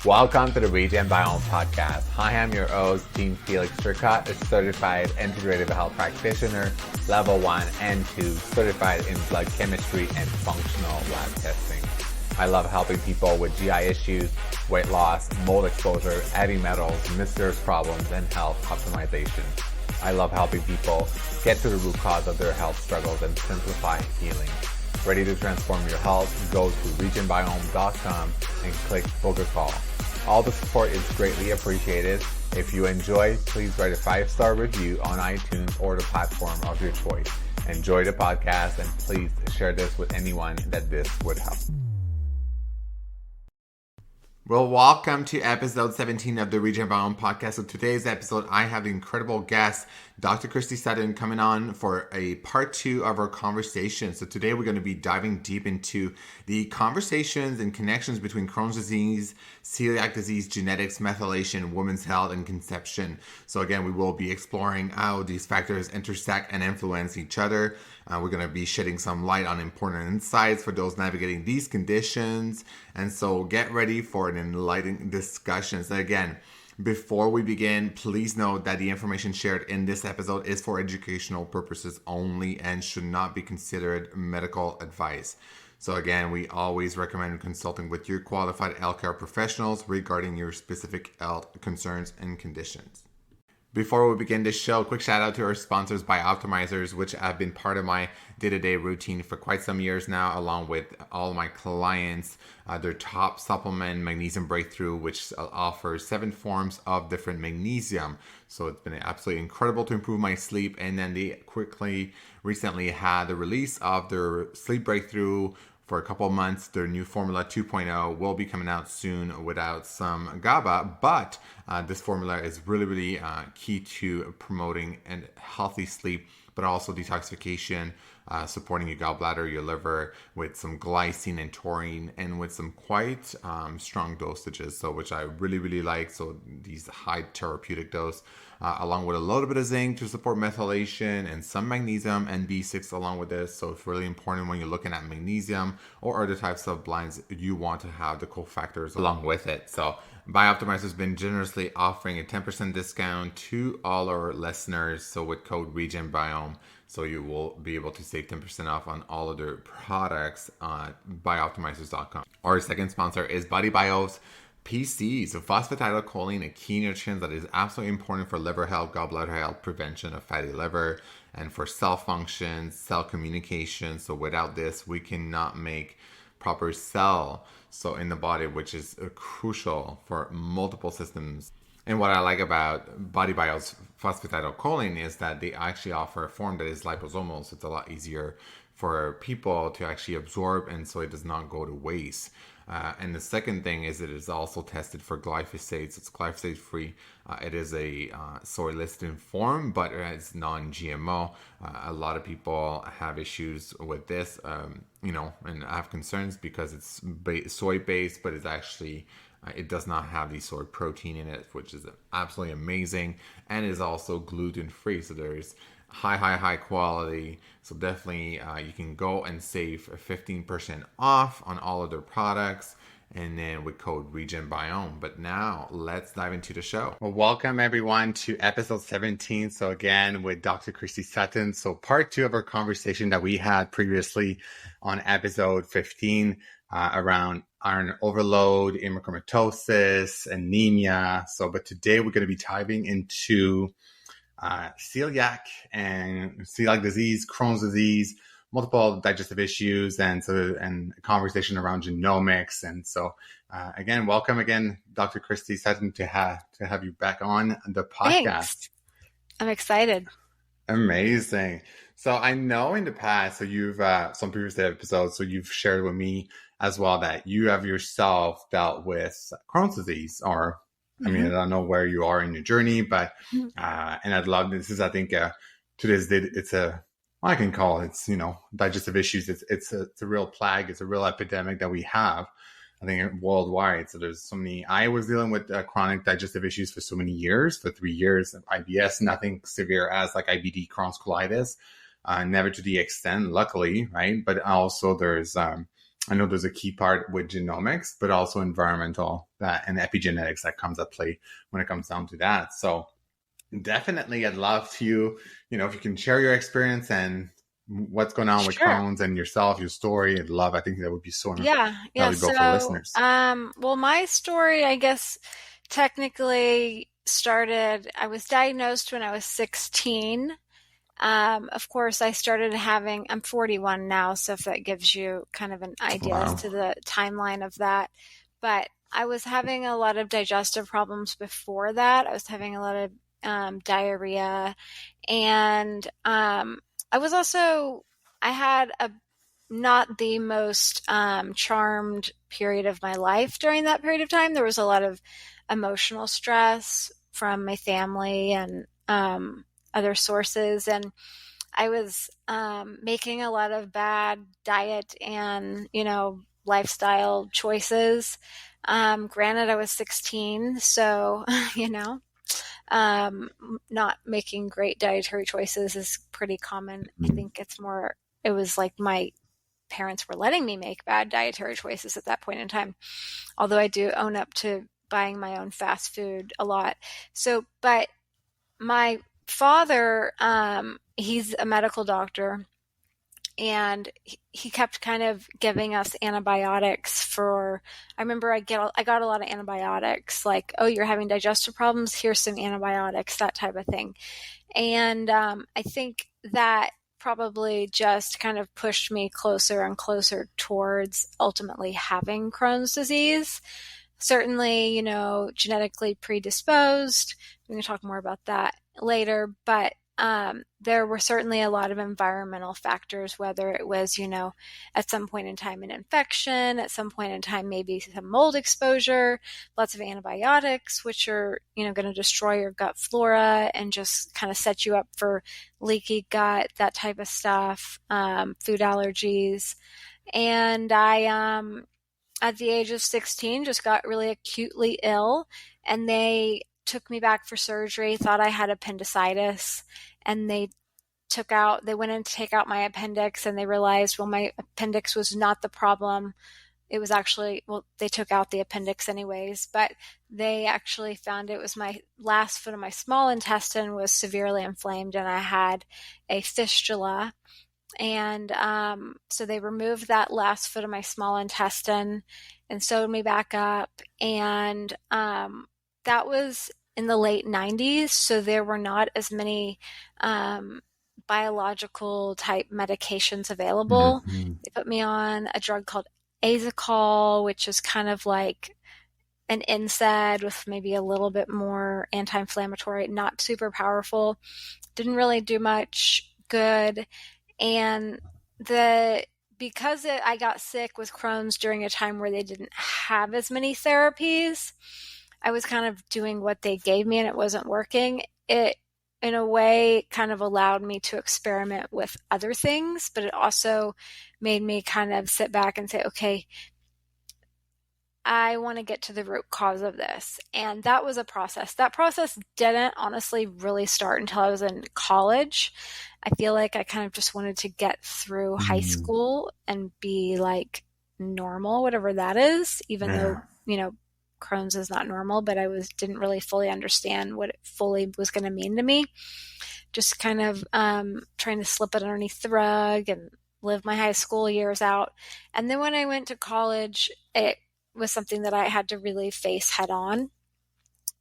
Welcome to the RegenBiome podcast. Hi, I'm your host, Dean Felix Turcotte, a certified integrative health practitioner, level 1 and 2, certified in blood chemistry and functional lab testing. I love helping people with GI issues, weight loss, mold exposure, heavy metals, mysterious problems, and health optimization. I love helping people get to the root cause of their health struggles and simplify healing. Ready to transform your health? Go to regenbiome.com and click book a call. All the support is greatly appreciated. If you enjoy, please write a 5-star review on iTunes or the platform of your choice. Enjoy the podcast and please share this with anyone that this would help. Well, welcome to episode 17 of the RegenBiome podcast. So today's episode, I have the incredible guest, Dr. Christy Sutton, coming on for a part 2 of our conversation. So today we're going to be diving deep into the conversations and connections between Crohn's disease, celiac disease, genetics, methylation, women's health, and conception. So again, we will be exploring how these factors intersect and influence each other. We're going to be shedding some light on important insights for those navigating these conditions. And so get ready for an enlightening discussion. So again, before we begin, please note that the information shared in this episode is for educational purposes only and should not be considered medical advice. So again, we always recommend consulting with your qualified healthcare professionals regarding your specific health concerns and conditions. Before we begin this show, quick shout out to our sponsors, Bioptimizers, which have been part of my day-to-day routine for quite some years now, along with all my clients. Their top supplement, Magnesium Breakthrough, which offers 7 forms of different magnesium. So it's been absolutely incredible to improve my sleep. And then they recently had the release of their Sleep Breakthrough for a couple of months. Their new formula 2.0 will be coming out soon without some GABA, but this formula is really key to promoting a healthy sleep, but also detoxification, supporting your gallbladder, your liver, with some glycine and taurine, and with some quite strong dosages, so which I really like. So these high therapeutic dose, along with a little bit of zinc to support methylation and some magnesium and B6 along with this. So it's really important when you're looking at magnesium or other types of blinds, you want to have the cofactors along with it. So Bioptimizer has been generously offering a 10% discount to all our listeners. So with code RegenBiome, so you will be able to save 10% off on all of their products at bioptimizers.com. Our second sponsor is BodyBio's PC, so phosphatidylcholine, a key nutrient that is absolutely important for liver health, gallbladder health, prevention of fatty liver, and for cell function, cell communication. So without this, we cannot make proper cell in the body, which is crucial for multiple systems. And what I like about BodyBio's phosphatidylcholine is that they actually offer a form that is liposomal, so it's a lot easier for people to actually absorb, and so it does not go to waste. And the second thing is it is also tested for glyphosate. So it's glyphosate free. It is a soy lecithin form, but it's non-GMO. A lot of people have issues with this, and have concerns because it's soy based, but it's actually it does not have the soy protein in it, which is absolutely amazing, and is also gluten free. So there's high quality. So definitely you can go and save 15% off on all of their products, and then with code RegenBiome. But now let's dive into the show. Well, welcome everyone to episode 17. So again, with Dr. Christy Sutton. So part 2 of our conversation that we had previously on episode 15 around iron overload, hemochromatosis, anemia. But today we're going to be diving into celiac disease, Crohn's disease, multiple digestive issues, and a conversation around genomics. And so again, welcome again, Dr. Christy Sutton, to have you back on the podcast. Thanks. I'm excited. Amazing. So I know in the past, so you've some previous episodes, so you've shared with me as well that you have yourself dealt with Crohn's disease, or I mean, I don't know where you are in your journey, but, and I'd love, this is, I think, to this day, it's I can call it, digestive issues. It's a real plague. It's a real epidemic that we have, I think, worldwide. So there's so many, I was dealing with chronic digestive issues for so many years, for 3 years, IBS, nothing severe as like IBD, Crohn's colitis, never to the extent, luckily, right? But also there's I know there's a key part with genomics, but also environmental and epigenetics that comes at play when it comes down to that. So definitely, I'd love to, if you can share your experience and what's going on with Sure. Crohn's and yourself, your story. I'd love. I think that would be so Yeah. Yeah. valuable for So, listeners. well, my story, I guess, technically started, I was diagnosed when I was 16. Of course, I started I'm 41 now, so if that gives you kind of an idea as Wow. to the timeline of that. But I was having a lot of digestive problems before that. I was having a lot of diarrhea. And I had a not the most charmed period of my life during that period of time. There was a lot of emotional stress from my family and other sources. And I was making a lot of bad diet and, lifestyle choices. Granted, I was 16, so, um, not making great dietary choices is pretty common. I think it was like my parents were letting me make bad dietary choices at that point in time. Although I do own up to buying my own fast food a lot. So, but my father, he's a medical doctor, and he kept kind of giving us antibiotics I remember I got a lot of antibiotics, like, oh, you're having digestive problems, here's some antibiotics, that type of thing. And I think that probably just kind of pushed me closer and closer towards ultimately having Crohn's disease. Certainly, genetically predisposed. We can talk more about that later, but there were certainly a lot of environmental factors, whether it was, at some point in time an infection, at some point in time maybe some mold exposure, lots of antibiotics, which are, going to destroy your gut flora and just kind of set you up for leaky gut, that type of stuff, food allergies. And I, at the age of 16, just got really acutely ill, and they took me back for surgery, thought I had appendicitis, and they went in to take out my appendix, and they realized, well, my appendix was not the problem. It was actually, well, they took out the appendix anyways, but they actually found it was my last foot of my small intestine was severely inflamed, and I had a fistula. And so they removed that last foot of my small intestine and sewed me back up. And that was in the late 90s. So there were not as many biological type medications available. Mm-hmm. They put me on a drug called Azicol, which is kind of like an NSAID with maybe a little bit more anti-inflammatory, not super powerful. Didn't really do much good. And because I got sick with Crohn's during a time where they didn't have as many therapies, I was kind of doing what they gave me and it wasn't working. It, in a way, kind of allowed me to experiment with other things, but it also made me kind of sit back and say, okay, I want to get to the root cause of this. And that was a process. That process didn't honestly really start until I was in college. I feel like I kind of just wanted to get through high school and be like normal, whatever that is, even though, Crohn's is not normal, but didn't really fully understand what it fully was going to mean to me. Just kind of trying to slip it underneath the rug and live my high school years out. And then when I went to college, it was something that I had to really face head on.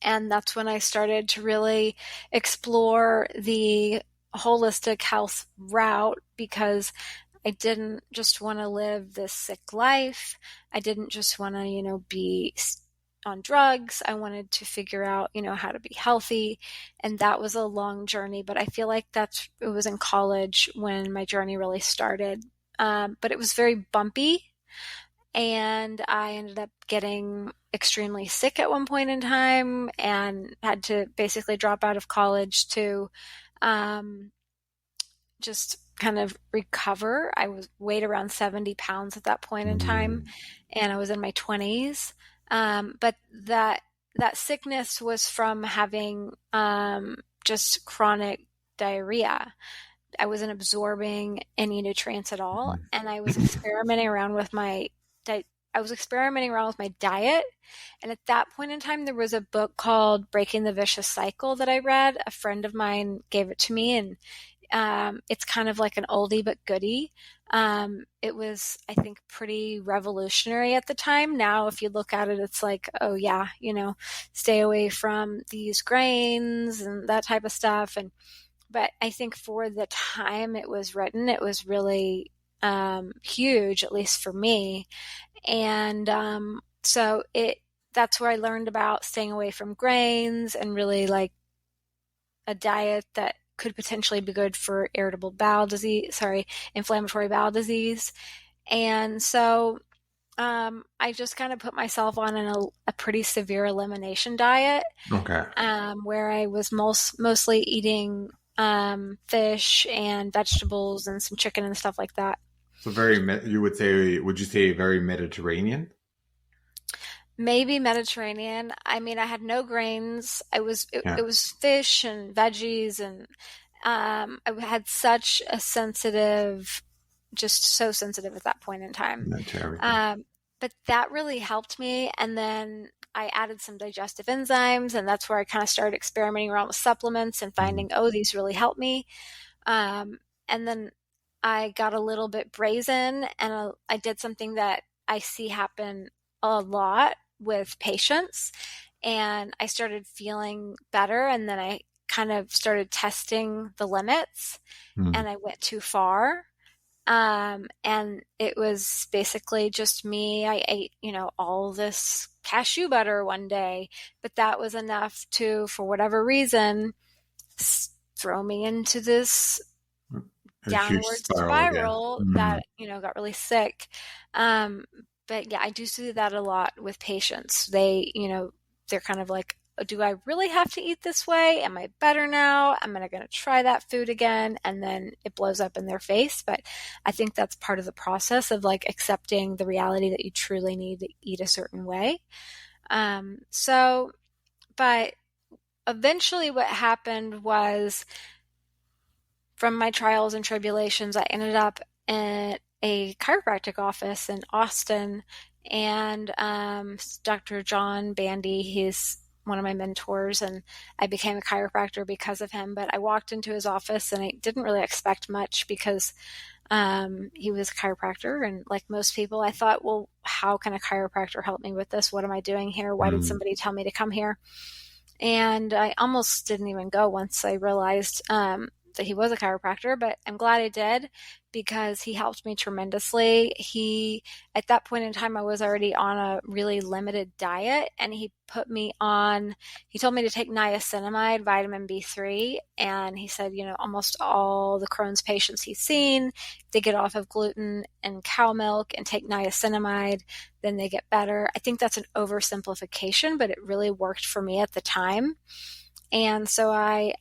And that's when I started to really explore the holistic health route, because I didn't just want to live this sick life. I didn't just want to, be on drugs. I wanted to figure out, how to be healthy. And that was a long journey, but I feel like it was in college when my journey really started. But it was very bumpy. And I ended up getting extremely sick at one point in time and had to basically drop out of college to just kind of recover. I weighed around 70 pounds at that point in time, and I was in my 20s. But that sickness was from having just chronic diarrhea. I wasn't absorbing any nutrients at all, and I was experimenting around with my I was experimenting around with my diet. And at that point in time, there was a book called Breaking the Vicious Cycle that I read. A friend of mine gave it to me, and it's kind of like an oldie but goodie. It was, I think, pretty revolutionary at the time. Now, if you look at it, it's like, oh yeah, stay away from these grains and that type of stuff. But I think for the time it was written, it was really huge, at least for me. And so that's where I learned about staying away from grains and really like a diet that could potentially be good for inflammatory bowel disease. And so I just kind of put myself on a pretty severe elimination diet. Okay. Where I was mostly eating fish and vegetables and some chicken and stuff like that. So would you say very Mediterranean? Maybe Mediterranean. I mean, I had no grains. It was fish and veggies, and I had such a so sensitive at that point in time. But that really helped me. And then I added some digestive enzymes, and that's where I kind of started experimenting around with supplements and finding, these really help me. And then I got a little bit brazen, and I did something that I see happen a lot with patients, and I started feeling better. And then I kind of started testing the limits, and I went too far. And it was basically just me. I ate, all this cashew butter one day, but that was enough to, for whatever reason, throw me into this downward spiral that, got really sick. But yeah, I do see that a lot with patients. They, they're kind of like, do I really have to eat this way? Am I better now? I'm going to try that food again. And then it blows up in their face. But I think that's part of the process of like accepting the reality that you truly need to eat a certain way. But eventually what happened was, from my trials and tribulations, I ended up in a chiropractic office in Austin, and Dr. John Bandy, he's one of my mentors, and I became a chiropractor because of him. But I walked into his office and I didn't really expect much because he was a chiropractor, and like most people, I thought, well, how can a chiropractor help me with this? What am I doing here? Why did somebody tell me to come here? And I almost didn't even go once I realized that he was a chiropractor, but I'm glad I did, because he helped me tremendously. At that point in time, I was already on a really limited diet, and he told me to take niacinamide, vitamin B3. And he said, almost all the Crohn's patients he's seen, they get off of gluten and cow milk and take niacinamide, then they get better. I think that's an oversimplification, but it really worked for me at the time. And so I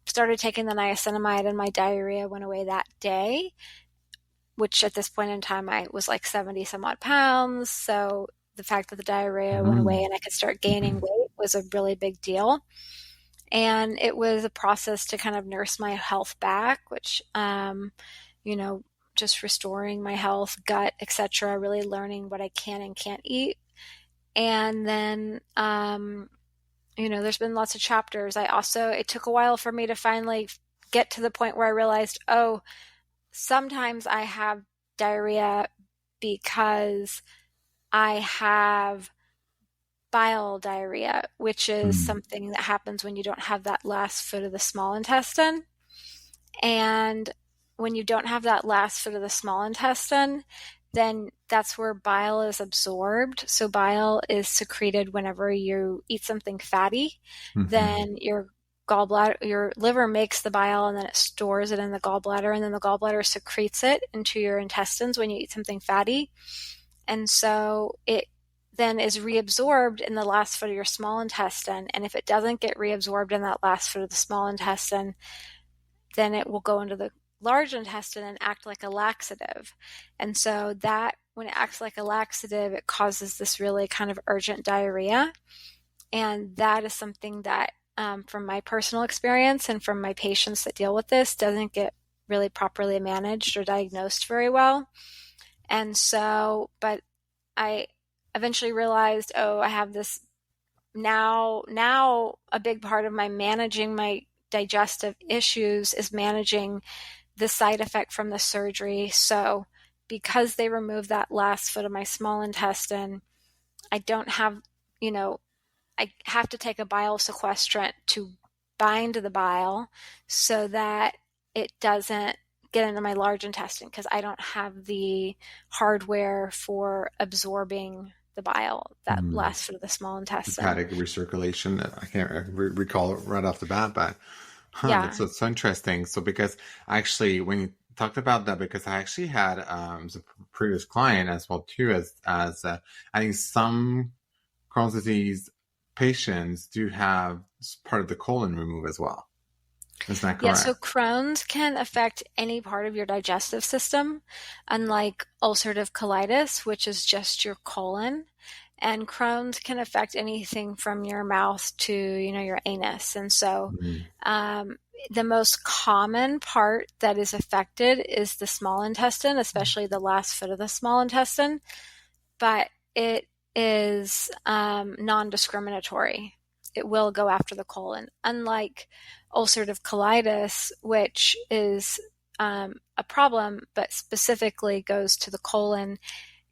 started taking the niacinamide, and my diarrhea went away that day, which at this point in time, I was like 70 some odd pounds. So the fact that the diarrhea went away and I could start gaining weight was a really big deal. And it was a process to kind of nurse my health back, which, just restoring my health, gut, etc., really learning what I can and can't eat. And then, there's been lots of chapters. It took a while for me to finally get to the point where I realized, sometimes I have diarrhea because I have bile diarrhea, which is something that happens when you don't have that last foot of the small intestine. And when you don't have that last foot of the small intestine, then that's where bile is absorbed. So bile is secreted whenever you eat something fatty. Then your liver makes the bile, and then it stores it in the gallbladder, and then the gallbladder secretes it into your intestines when you eat something fatty. And so it then is reabsorbed in the last foot of your small intestine. And if it doesn't get reabsorbed in that last foot of the small intestine, then it will go into the large intestine and act like a laxative. And so that, when it acts like a laxative, it causes this really kind of urgent diarrhea. And that is something that, from my personal experience and from my patients that deal with this, doesn't get really properly managed or diagnosed very well. And so, but I eventually realized, oh, I have this now a big part of my managing my digestive issues is managing the side effect from the surgery. So because they removed that last foot of my small intestine, I don't have, I have to take a bile sequestrant to bind the bile so that it doesn't get into my large intestine, because I don't have the hardware for absorbing the bile, that last foot of the small intestine. Hepatic recirculation. I can't recall it right off the bat, but Yeah. that's so interesting. So because actually, when you talked about that, because I actually had a previous client as well too, as I think some Crohn's disease patients do have part of the colon removed as well. Is that correct? Yeah, so Crohn's can affect any part of your digestive system, unlike ulcerative colitis, which is just your colon. And Crohn's can affect anything from your mouth to, your anus. And so the most common part that is affected is the small intestine, especially the last foot of the small intestine. But it is non-discriminatory. It will go after the colon, unlike ulcerative colitis, which is a problem, but specifically goes to the colon.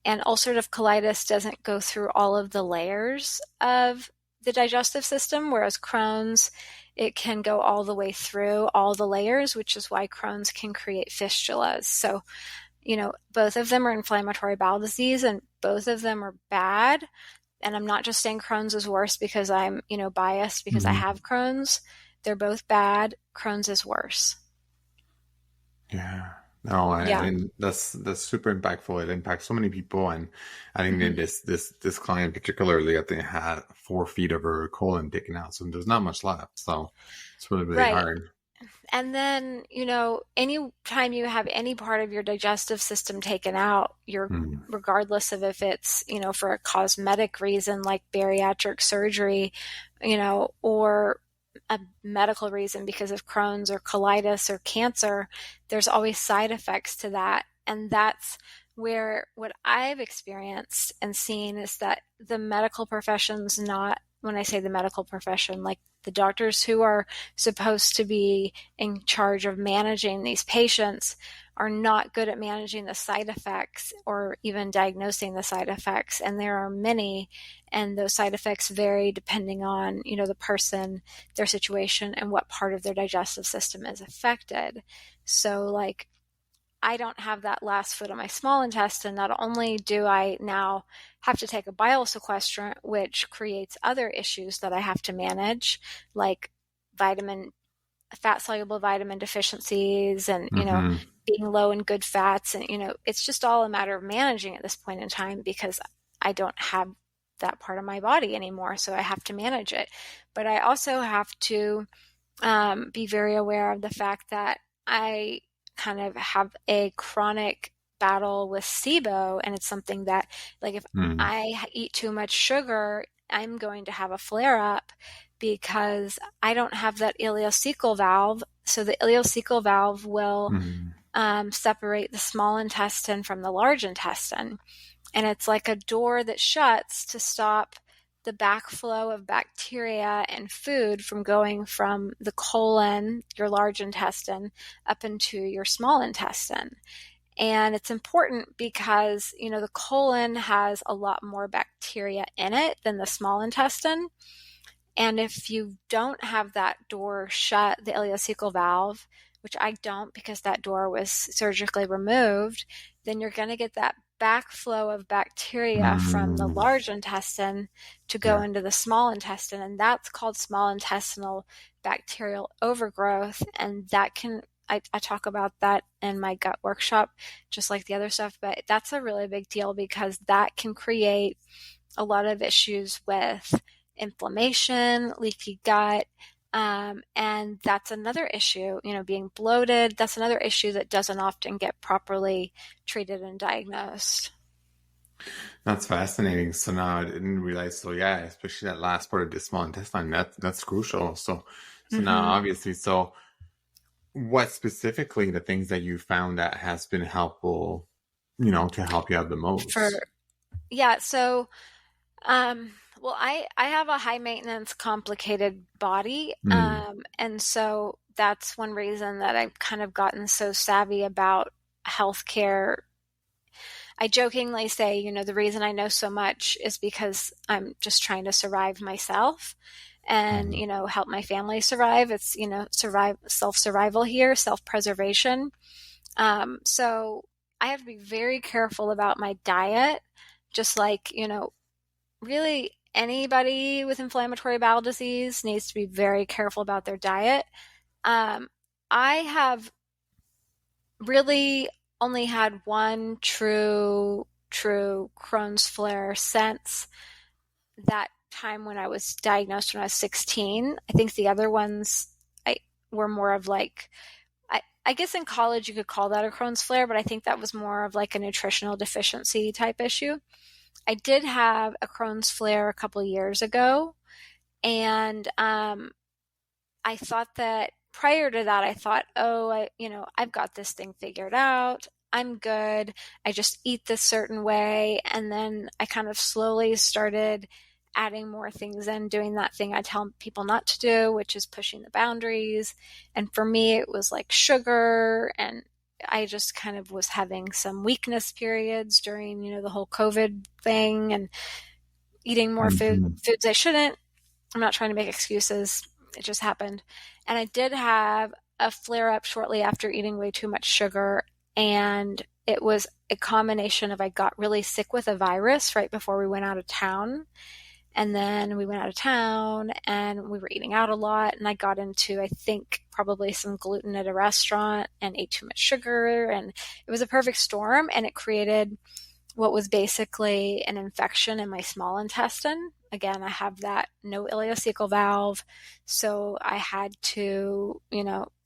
And ulcerative colitis doesn't go through all of the layers of the digestive system, whereas Crohn's, it can go all the way through all the layers, which is why Crohn's can create fistulas. So, both of them are inflammatory bowel disease, and both of them are bad. And I'm not just saying Crohn's is worse because I'm, biased because I have Crohn's. They're both bad. Crohn's is worse. Yeah. No, and that's super impactful. It impacts so many people, and I think that this client particularly, I think, had 4 feet of her colon taken out, so there's not much left. So it's really, really hard. And then, any time you have any part of your digestive system taken out, you're regardless of if it's, for a cosmetic reason like bariatric surgery, or a medical reason because of Crohn's or colitis or cancer, there's always side effects to that. And that's where what I've experienced and seen is that the medical profession's not, when I say the medical profession, like the doctors who are supposed to be in charge of managing these patients, are not good at managing the side effects or even diagnosing the side effects. And there are many, and those side effects vary depending on, the person, their situation, and what part of their digestive system is affected. So like, I don't have that last foot of my small intestine. Not only do I now have to take a bile sequestrant, which creates other issues that I have to manage, like fat-soluble vitamin deficiencies and, being low in good fats. And, it's just all a matter of managing at this point in time because I don't have that part of my body anymore. So I have to manage it. But I also have to be very aware of the fact that I kind of have a chronic battle with SIBO, and it's something that, like, if I eat too much sugar, I'm going to have a flare-up because I don't have that ileocecal valve. So the ileocecal valve will separate the small intestine from the large intestine, and it's like a door that shuts to stop the backflow of bacteria and food from going from the colon, your large intestine, up into your small intestine. And it's important because, the colon has a lot more bacteria in it than the small intestine. And if you don't have that door shut, the ileocecal valve, which I don't because that door was surgically removed, then you're going to get that backflow of bacteria from the large intestine to go into the small intestine. And that's called small intestinal bacterial overgrowth. And that can, I talk about that in my gut workshop, just like the other stuff, but that's a really big deal because that can create a lot of issues with inflammation, leaky gut, and that's another issue, being bloated. That's another issue that doesn't often get properly treated and diagnosed. That's fascinating. So now I didn't realize. So yeah, especially that last part of the small intestine, that's crucial. So now obviously, so what specifically the things that you found that has been helpful, to help you out the most? Yeah. So, well, I have a high maintenance, complicated body. Mm. And so that's one reason that I've kind of gotten so savvy about healthcare. I jokingly say, the reason I know so much is because I'm just trying to survive myself and, Mhm. help my family survive. It's, self-survival here, self-preservation. So I have to be very careful about my diet, just like, really anybody with inflammatory bowel disease needs to be very careful about their diet. Um, I have really only had one true Crohn's flare since that time when I was diagnosed when I was 16. I think the other ones I were more of like I guess in college you could call that a Crohn's flare, but I think that was more of like a nutritional deficiency type issue. I did have a Crohn's flare a couple of years ago, and I thought that prior to that, I thought, oh, I've got this thing figured out. I'm good. I just eat this certain way. And then I kind of slowly started adding more things in, doing that thing I tell people not to do, which is pushing the boundaries. And for me, it was like sugar. And I just kind of was having some weakness periods during, the whole COVID thing and eating more Mhm. foods I shouldn't. I'm not trying to make excuses. It just happened. And I did have a flare up shortly after eating way too much sugar. And it was a combination of I got really sick with a virus right before we went out of town. And then we went out of town and we were eating out a lot. And I got into, I think, probably some gluten at a restaurant and ate too much sugar. And it was a perfect storm. And it created what was basically an infection in my small intestine. Again, I have that no ileocecal valve. So I had to,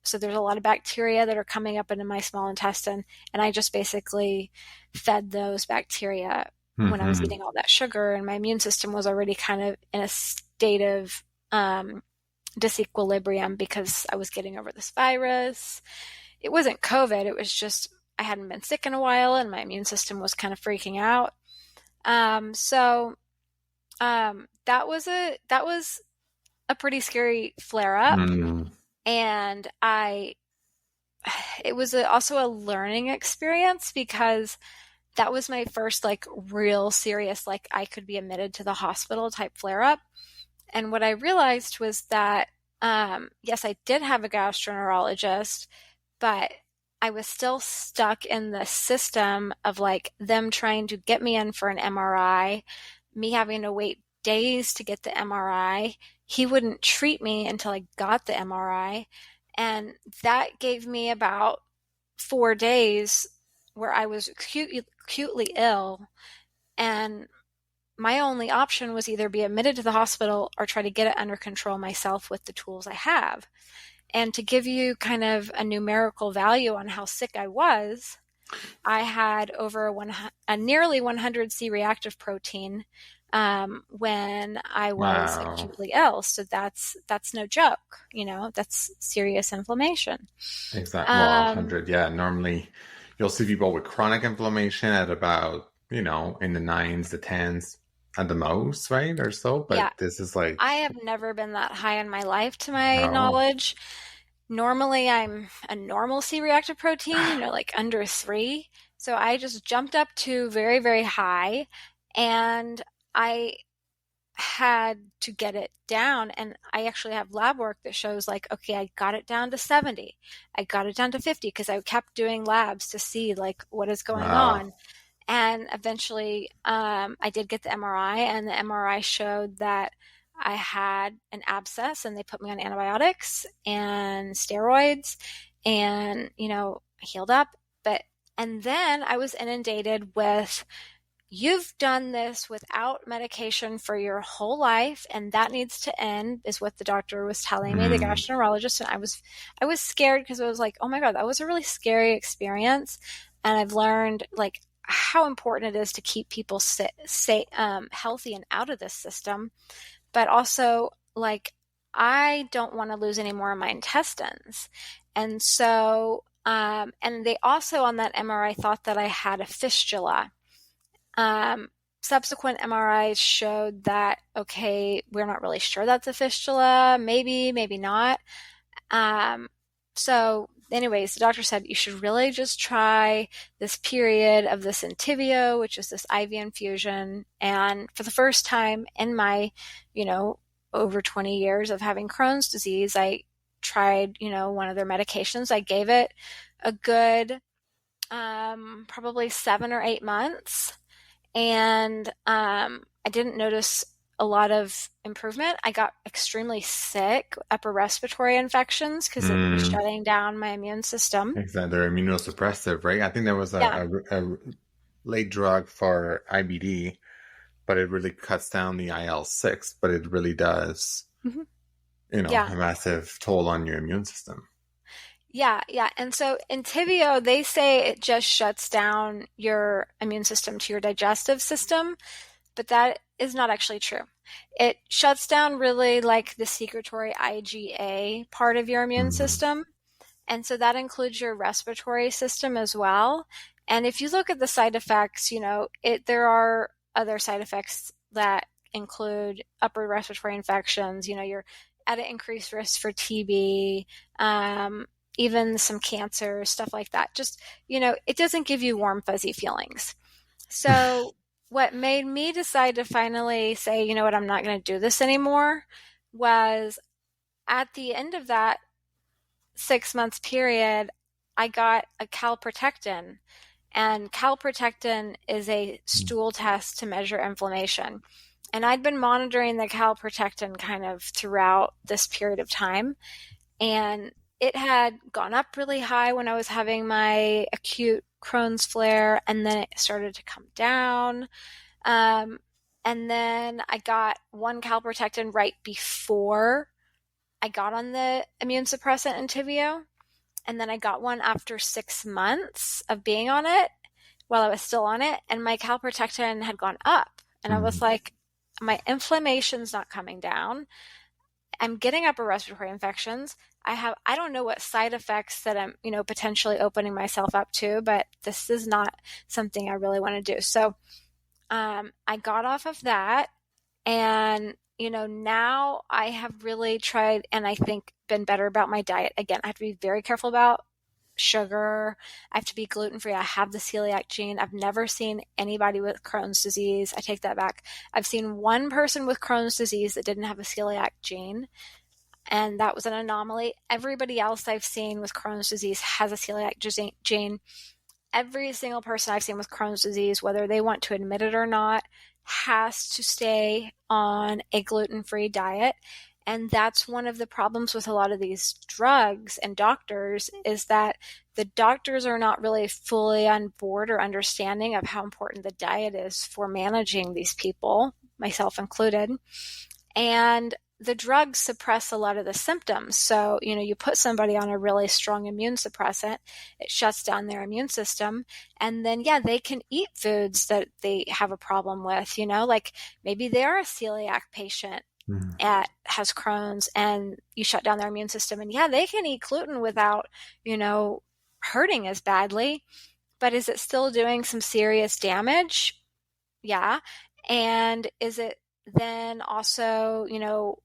so there's a lot of bacteria that are coming up into my small intestine. And I just basically fed those bacteria when I was Mhm. eating all that sugar. And my immune system was already kind of in a state of disequilibrium because I was getting over this virus. It wasn't COVID, it was just I hadn't been sick in a while and my immune system was kind of freaking out. That was a pretty scary flare up, Mm. and I it was also a learning experience because that was my first like real serious like I could be admitted to the hospital type flare up. And what I realized was that yes, I did have a gastroenterologist, but I was still stuck in the system of like them trying to get me in for an MRI, me having to wait days to get the MRI. He wouldn't treat me until I got the MRI. And that gave me about 4 days where I was acutely ill. And my only option was either be admitted to the hospital or try to get it under control myself with the tools I have. And to give you kind of a numerical value on how sick I was, I had a nearly 100 C reactive protein when I was Wow. acutely ill. So that's no joke. That's serious inflammation. Exactly. Well, Um, 100. Yeah. Normally, you'll see people with chronic inflammation at about, in the nines, the tens at the most, right? Or so. yeah, But this is like, I have never been that high in my life, to my oh, knowledge. Normally, I'm a normal C reactive protein, like under 3. So I just jumped up to very, very high, and I had to get it down. And I actually have lab work that shows, like, okay, I got it down to 70. I got it down to 50 because I kept doing labs to see, like, what is going wow. on. And eventually, I did get the MRI, and the MRI showed that I had an abscess, and they put me on antibiotics and steroids, and healed up. And then I was inundated with, you've done this without medication for your whole life, and that needs to end, is what the doctor was telling me, the Mm. gastroenterologist. And I was scared because I was like, oh my God, that was a really scary experience. And I've learned like how important it is to keep people healthy and out of this system. But also, like, I don't want to lose any more of my intestines. And so, and they also on that MRI thought that I had a fistula. subsequent MRIs showed that, okay, we're not really sure that's a fistula, maybe, maybe not. So anyways, the doctor said you should really just try this period of this Entyvio, which is this IV infusion. And for the first time in my, over 20 years of having Crohn's disease, I tried, one of their medications. I gave it a good, probably 7 or 8 months. And I didn't notice a lot of improvement. I got extremely sick, upper respiratory infections, because it was shutting down my immune system. Exactly. They're immunosuppressive, right? I think there was Yeah. a late drug for IBD, but it really cuts down the IL-6, but it really does, Mm-hmm. a massive toll on your immune system. Yeah. And so Entyvio, they say it just shuts down your immune system to your digestive system, but that is not actually true. It shuts down really like the secretory IgA part of your immune system. And so that includes your respiratory system as well. And if you look at the side effects, there are other side effects that include upper respiratory infections. You're at an increased risk for TB, even some cancer, stuff like that. Just, it doesn't give you warm, fuzzy feelings. So what made me decide to finally say, you know what, I'm not going to do this anymore, was at the end of that 6 months period, I got a calprotectin. And calprotectin is a stool test to measure inflammation. And I'd been monitoring the calprotectin kind of throughout this period of time. And it had gone up really high when I was having my acute Crohn's flare, and then it started to come down. And then I got one calprotectin right before I got on the immune suppressant Entyvio. And then I got one after 6 months of being on it while I was still on it. And my calprotectin had gone up. And I was like, my inflammation's not coming down. I'm getting upper respiratory infections. I don't know what side effects that I'm, potentially opening myself up to, but this is not something I really want to do. So I got off of that, and, now I have really tried, and I think been better about my diet. Again, I have to be very careful about sugar. I have to be gluten-free. I have the celiac gene. I've never seen anybody with Crohn's disease. I take that back. I've seen one person with Crohn's disease that didn't have a celiac gene, and that was an anomaly. Everybody else I've seen with Crohn's disease has a celiac gene. Every single person I've seen with Crohn's disease, whether they want to admit it or not, has to stay on a gluten-free diet. And that's one of the problems with a lot of these drugs and doctors, is that the doctors are not really fully on board or understanding of how important the diet is for managing these people, myself included. And the drugs suppress a lot of the symptoms. So, you put somebody on a really strong immune suppressant, it shuts down their immune system. And then, they can eat foods that they have a problem with, like maybe they are a celiac patient has Crohn's, and you shut down their immune system. And they can eat gluten without, hurting as badly. But is it still doing some serious damage? Yeah. And is it then also,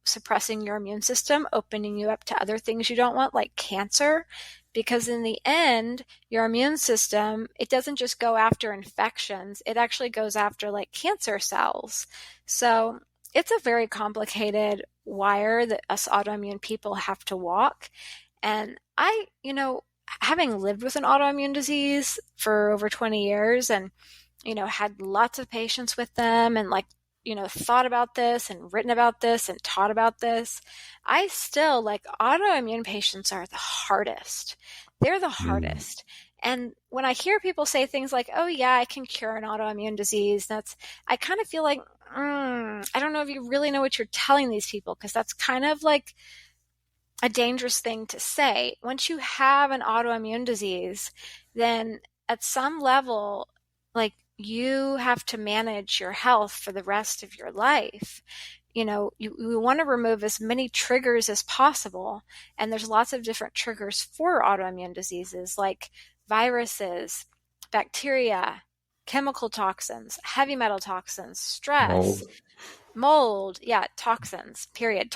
suppressing your immune system, opening you up to other things you don't want, like cancer? Because in the end, your immune system, it doesn't just go after infections, it actually goes after like cancer cells. So it's a very complicated wire that us autoimmune people have to walk. And I, having lived with an autoimmune disease for over 20 years and, had lots of patients with them, and thought about this and written about this and taught about this, I still, autoimmune patients are the hardest. They're the hardest. And when I hear people say things like, oh yeah, I can cure an autoimmune disease, I kind of feel like, I don't know if you really know what you're telling these people, because that's kind of like a dangerous thing to say. Once you have an autoimmune disease, then at some level, you have to manage your health for the rest of your life. You want to remove as many triggers as possible. And there's lots of different triggers for autoimmune diseases, like viruses, bacteria, chemical toxins, heavy metal toxins, stress, Mold. mold, toxins, period.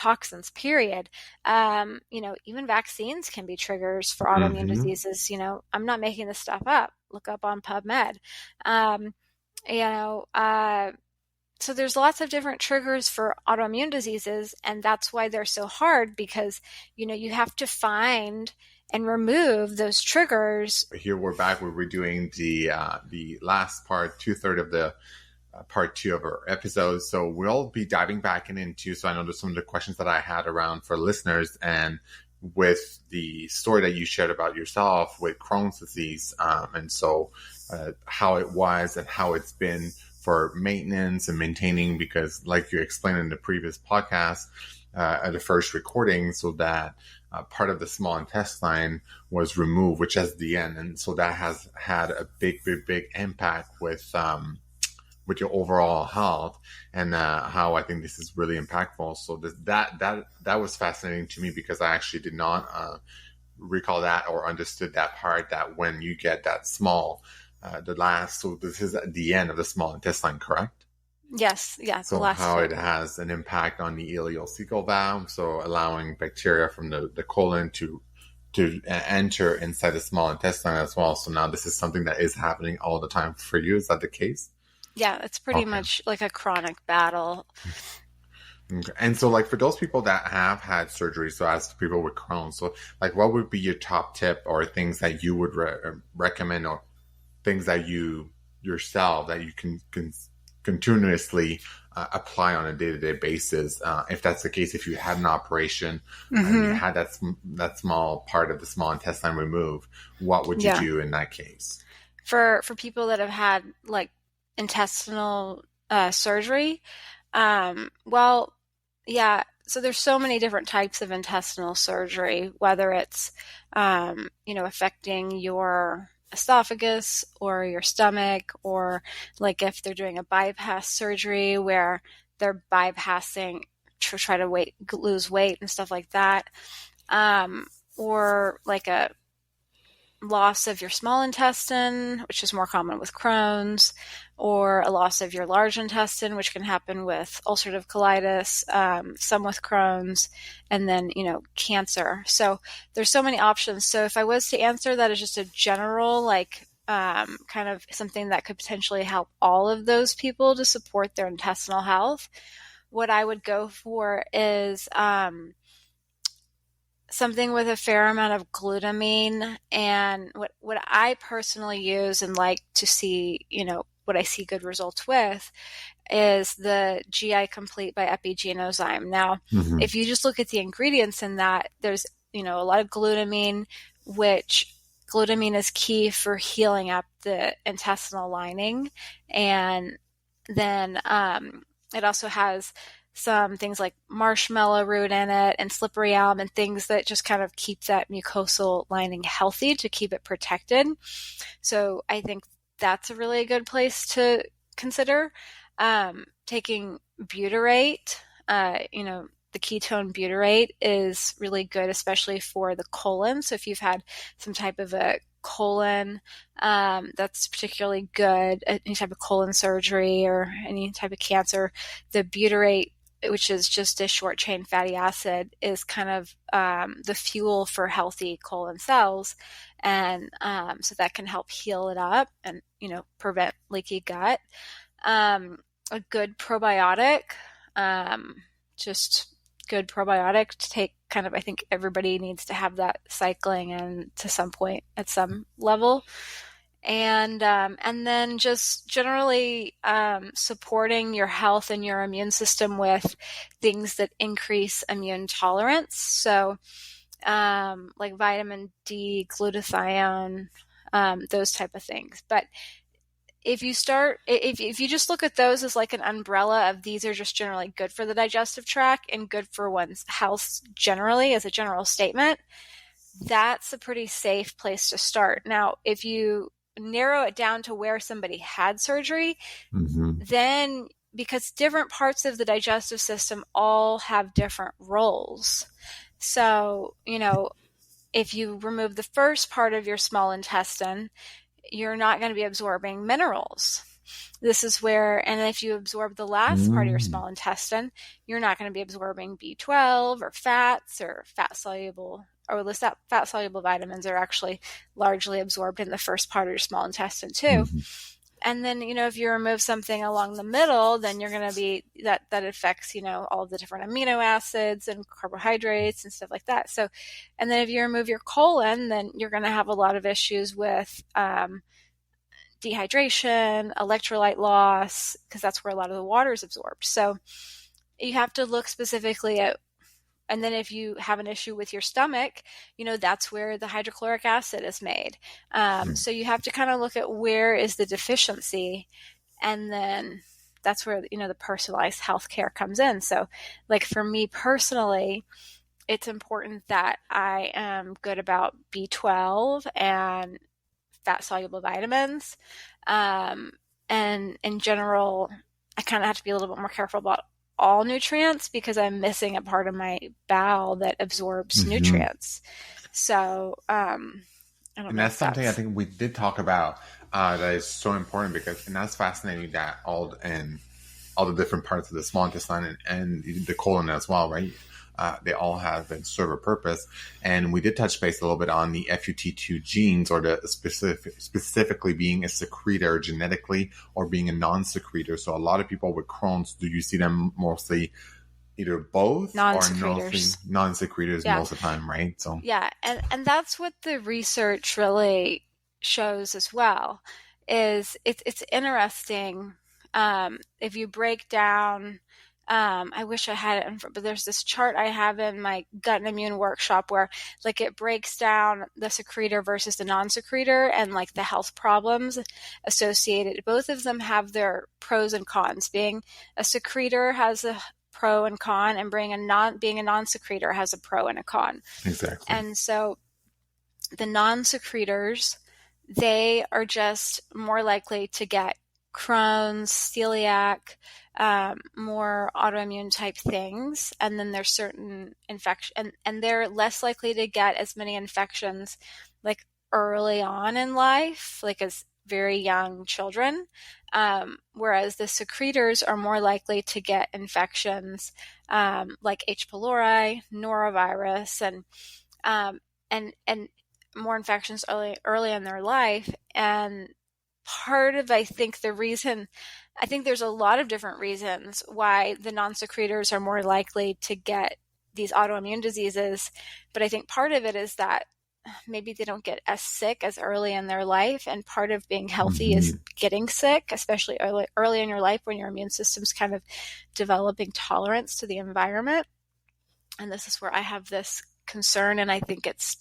Even vaccines can be triggers for autoimmune Mm-hmm. diseases. I'm not making this stuff up. Look up on PubMed. Um, you know, uh, so there's lots of different triggers for autoimmune diseases, and that's why they're so hard, because, you have to find and remove those triggers. Here we're back. We're redoing the last part, 2/3 of the part 2 of our episode. So we'll be diving back into. So I know there's some of the questions that I had around for listeners, and with the story that you shared about yourself with Crohn's disease, and so how it was and how it's been for maintenance and maintaining, because like you explained in the previous podcast, at the first recording, so that part of the small intestine was removed, which is the end. And so that has had a big impact with your overall health, and how I think this is really impactful. So that was fascinating to me, because I actually did not recall that or understood that part, that when you get that small, so this is at the end of the small intestine, correct? Yes, So the last how bit. it has an impact on the ileocecal valve, so allowing bacteria from the colon to enter inside the small intestine as well. So now this is something that is happening all the time for you. Is that the case? Yeah, it's pretty Okay. much like a chronic battle. Okay. And so, like, for those people that have had surgery, so as people with Crohn's, so like, what would be your top tip or things that you would recommend, or things that you yourself that you can continuously apply on a day-to-day basis, if that's the case, if you had an operation and you had that small part of the small intestine removed, what would you do in that case? For people that have had like intestinal surgery, so there's so many different types of intestinal surgery, whether it's affecting your esophagus or your stomach, or like if they're doing a bypass surgery where they're bypassing to try to lose weight and stuff like that, or like a loss of your small intestine, which is more common with Crohn's, or a loss of your large intestine, which can happen with ulcerative colitis, some with Crohn's, and then, cancer. So there's so many options. So if I was to answer that as just a general, kind of something that could potentially help all of those people to support their intestinal health, what I would go for is something with a fair amount of glutamine. And what I personally use and like to see, what I see good results with, is the GI Complete by Epigenozyme. Now, if you just look at the ingredients in that, there's, a lot of glutamine, which glutamine is key for healing up the intestinal lining. And then it also has some things like marshmallow root in it and slippery elm, and things that just kind of keep that mucosal lining healthy to keep it protected. So I think that's a really good place to consider. Taking butyrate, the ketone butyrate is really good, especially for the colon. So if you've had some type of a colon, that's particularly good. Any type of colon surgery or any type of cancer, the butyrate, which is just a short chain fatty acid, is kind of the fuel for healthy colon cells. And so that can help heal it up and, prevent leaky gut. A good probiotic, just good probiotic to take. Kind of, I think everybody needs to have that cycling in to some point at some level. And then just generally supporting your health and your immune system with things that increase immune tolerance. So like vitamin D, glutathione, those type of things. But if you just look at those as like an umbrella of, these are just generally good for the digestive tract and good for one's health generally, as a general statement, that's a pretty safe place to start. Now, if you narrow it down to where somebody had surgery, then, because different parts of the digestive system all have different roles. So, if you remove the first part of your small intestine, you're not going to be absorbing minerals. this is where, and if you absorb the last part of your small intestine, you're not going to be absorbing B12 or fats or fat soluble, or the fat soluble vitamins are actually largely absorbed in the first part of your small intestine too. And then, if you remove something along the middle, then you're going to be, that affects, all the different amino acids and carbohydrates and stuff like that. So, and then if you remove your colon, then you're going to have a lot of issues with dehydration, electrolyte loss, because that's where a lot of the water is absorbed. So you have to look specifically at, and then if you have an issue with your stomach, that's where the hydrochloric acid is made. So you have to kind of look at where is the deficiency, and then that's where, the personalized healthcare comes in. So like for me personally, it's important that I am good about B12 and fat soluble vitamins. And in general, I kind of have to be a little bit more careful about all nutrients because I'm missing a part of my bowel that absorbs nutrients. So, I don't know. And that's something I think we did talk about that is so important and that's fascinating that all the different parts of the small intestine and the colon as well, right? They all have and serve a purpose. And we did touch base a little bit on the FUT2 genes, or the specifically being a secretor genetically or being a non-secretor. So a lot of people with Crohn's, do you see them mostly either both non-secretors. or non-secretors most of the time, right? So yeah, and that's what the research really shows as well. Is it's interesting if you break down. I wish I had it, but there's this chart I have in my gut and immune workshop where like it breaks down the secretor versus the non-secretor and like the health problems associated. Both of them have their pros and cons. Being a secretor has a pro and con, and being a non-secretor has a pro and a con. Exactly. And so the non-secretors, they are just more likely to get Crohn's, celiac, more autoimmune type things. And then there's certain infection, and they're less likely to get as many infections like early on in life, like as very young children. Whereas the secretors are more likely to get infections like H. pylori, norovirus, and more infections early in their life. And part of, I think there's a lot of different reasons why the non-secretors are more likely to get these autoimmune diseases. But I think part of it is that maybe they don't get as sick as early in their life. And part of being healthy is getting sick, especially early in your life when your immune system's kind of developing tolerance to the environment. And this is where I have this concern. And I think it's,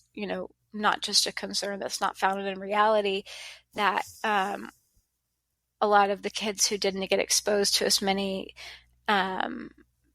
not just a concern that's not founded in reality, that a lot of the kids who didn't get exposed to as many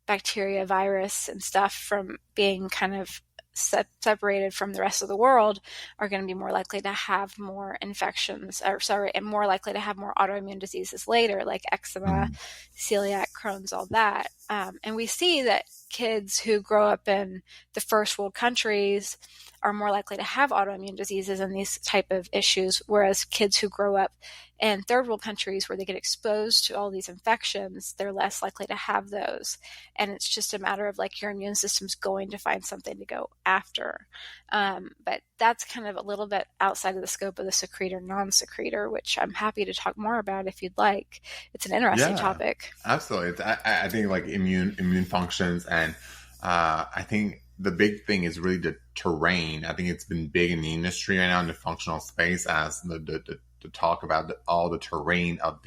bacteria, virus, and stuff from being kind of separated from the rest of the world are going to be more likely to have more infections, and more likely to have more autoimmune diseases later, like eczema, celiac, Crohn's, all that. And we see that kids who grow up in the first world countries are more likely to have autoimmune diseases and these type of issues, whereas kids who grow up in third world countries where they get exposed to all these infections, they're less likely to have those. And it's just a matter of like your immune system's going to find something to go after. But that's kind of a little bit outside of the scope of the secretor, non-secretor, which I'm happy to talk more about if you'd like. It's an interesting topic. Absolutely. I think like immune functions, and I think the big thing is really the terrain. I think it's been big in the industry right now in the functional space as the talk about all the terrain of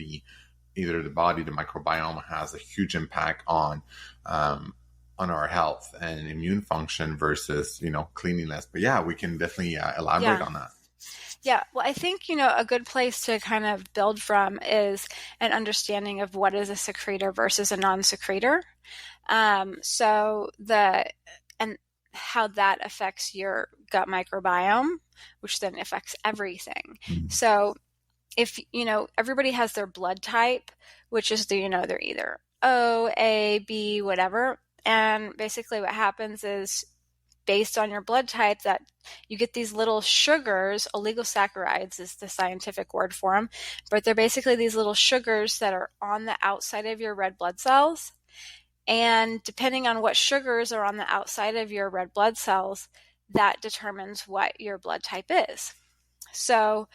either the body, the microbiome has a huge impact on our health and immune function versus, cleanliness. But yeah, we can definitely elaborate on that. Yeah, well, I think, a good place to kind of build from is an understanding of what is a secretor versus a non-secretor. And how that affects your gut microbiome, which then affects everything. So if, everybody has their blood type, which is they're either O, A, B, whatever. And basically what happens is based on your blood type, that you get these little sugars. Oligosaccharides is the scientific word for them, but they're basically these little sugars that are on the outside of your red blood cells. And depending on what sugars are on the outside of your red blood cells, that determines what your blood type is. So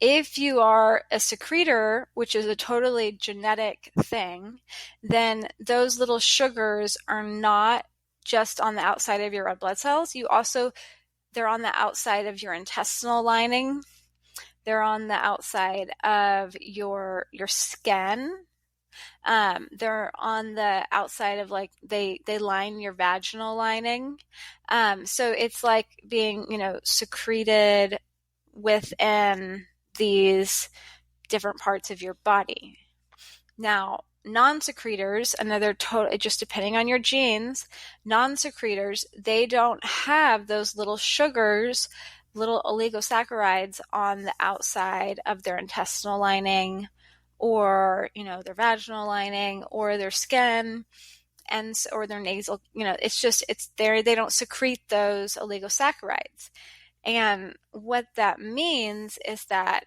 if you are a secretor, which is a totally genetic thing, then those little sugars are not just on the outside of your red blood cells. They're on the outside of your intestinal lining. They're on the outside of your skin. They're on the outside of, like, they line your vaginal lining. So it's like being, secreted within these different parts of your body. Now, non-secretors, just depending on your genes, non-secretors, they don't have those little sugars, little oligosaccharides on the outside of their intestinal lining, or, their vaginal lining, or their skin, or their nasal, it's there. They don't secrete those oligosaccharides. And what that means is that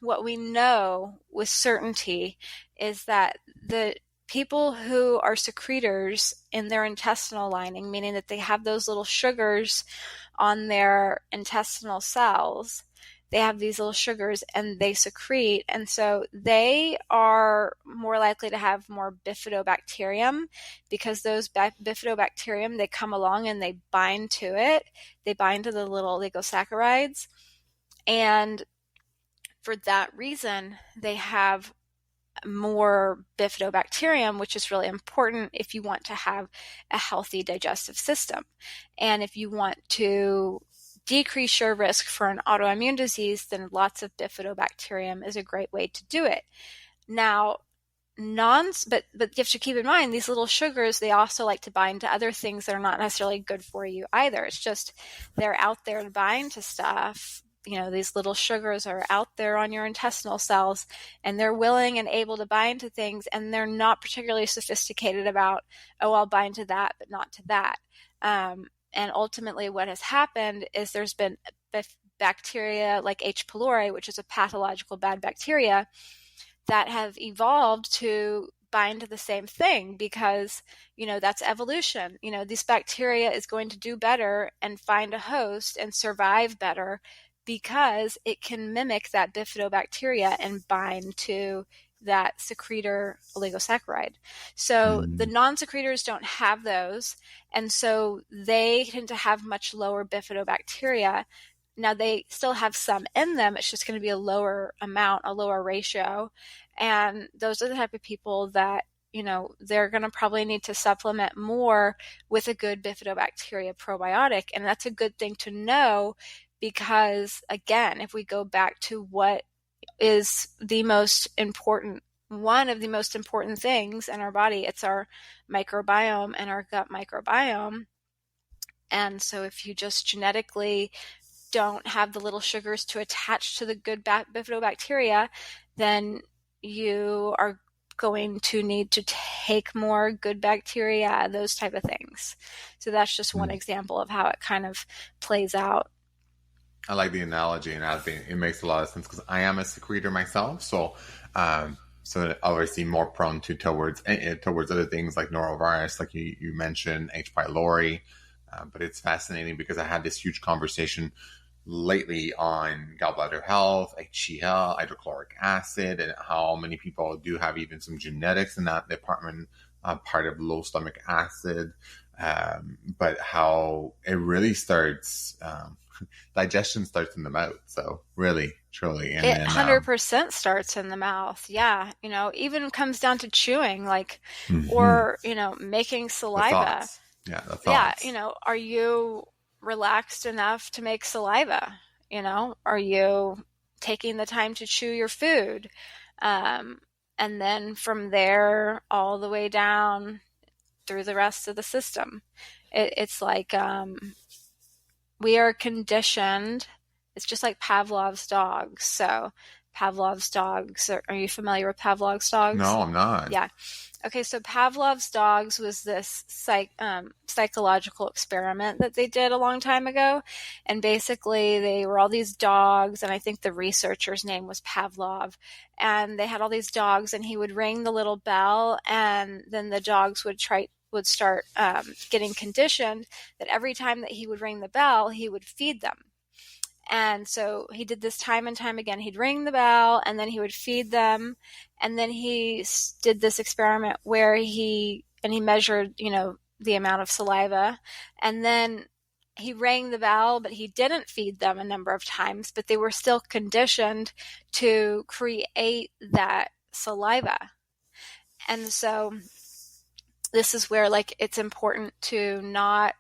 what we know with certainty is that the people who are secretors in their intestinal lining, meaning that they have those little sugars on their intestinal cells, they have these little sugars and they secrete. And so they are more likely to have more bifidobacterium, because those bifidobacterium, they come along and they bind to it. They bind to the little oligosaccharides. And for that reason, they have more bifidobacterium, which is really important if you want to have a healthy digestive system. And if you want to decrease your risk for an autoimmune disease, then lots of bifidobacterium is a great way to do it. Now, but you have to keep in mind, these little sugars, they also like to bind to other things that are not necessarily good for you either. It's just they're out there to bind to stuff. These little sugars are out there on your intestinal cells, and they're willing and able to bind to things, and they're not particularly sophisticated about, I'll bind to that, but not to that. And ultimately what has happened is there's been bacteria like H. pylori, which is a pathological bad bacteria, that have evolved to bind to the same thing, because, that's evolution. This bacteria is going to do better and find a host and survive better because it can mimic that bifidobacteria and bind to that secretor oligosaccharide. So the non-secretors don't have those, and so they tend to have much lower bifidobacteria. Now, they still have some in them. It's just going to be a lower amount, a lower ratio. And those are the type of people that, they're going to probably need to supplement more with a good bifidobacteria probiotic. And that's a good thing to know, because, again, if we go back to what is one of the most important things in our body, it's our microbiome and our gut microbiome. And so if you just genetically don't have the little sugars to attach to the good bifidobacteria, then you are going to need to take more good bacteria, those type of things. So that's just one example of how it kind of plays out. I like the analogy, and I think it makes a lot of sense, because I am a secretor myself. So obviously more prone towards other things like norovirus, like you mentioned, H. pylori. But it's fascinating because I had this huge conversation lately on gallbladder health, HCl, hydrochloric acid, and how many people do have even some genetics in that department, part of low stomach acid, but how it really starts, digestion starts in the mouth. So really, truly. And it 100% starts in the mouth. Yeah. Even comes down to chewing, like, or, making saliva. The thoughts. Yeah. Are you relaxed enough to make saliva? Are you taking the time to chew your food? And then from there all the way down through the rest of the system. It's like we are conditioned. It's just like Pavlov's dogs. So Pavlov's dogs, are you familiar with Pavlov's dogs? No, I'm not. Yeah. Okay, so Pavlov's dogs was this psychological experiment that they did a long time ago. And basically, they were all these dogs, and I think the researcher's name was Pavlov. And they had all these dogs, and he would ring the little bell, and then the dogs would start getting conditioned that every time that he would ring the bell, he would feed them. And so he did this time and time again. He'd ring the bell and then he would feed them. And then he did this experiment where he measured, the amount of saliva. And then he rang the bell, but he didn't feed them a number of times, but they were still conditioned to create that saliva. And so this is where it's important to not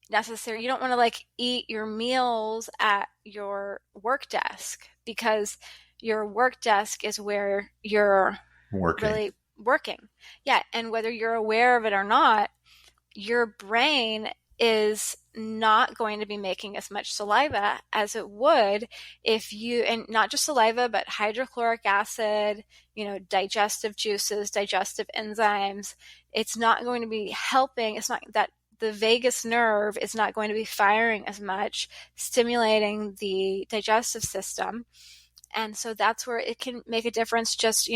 necessary. You don't want to eat your meals at your work desk, because your work desk is where you're really working. Yeah. And whether you're aware of it or not, your brain is not going to be making as much saliva as it would if you, and not just saliva, but hydrochloric acid, digestive juices, digestive enzymes. It's not going to be helping. It's not that the vagus nerve is not going to be firing as much, stimulating the digestive system. And so that's where it can make a difference. Just,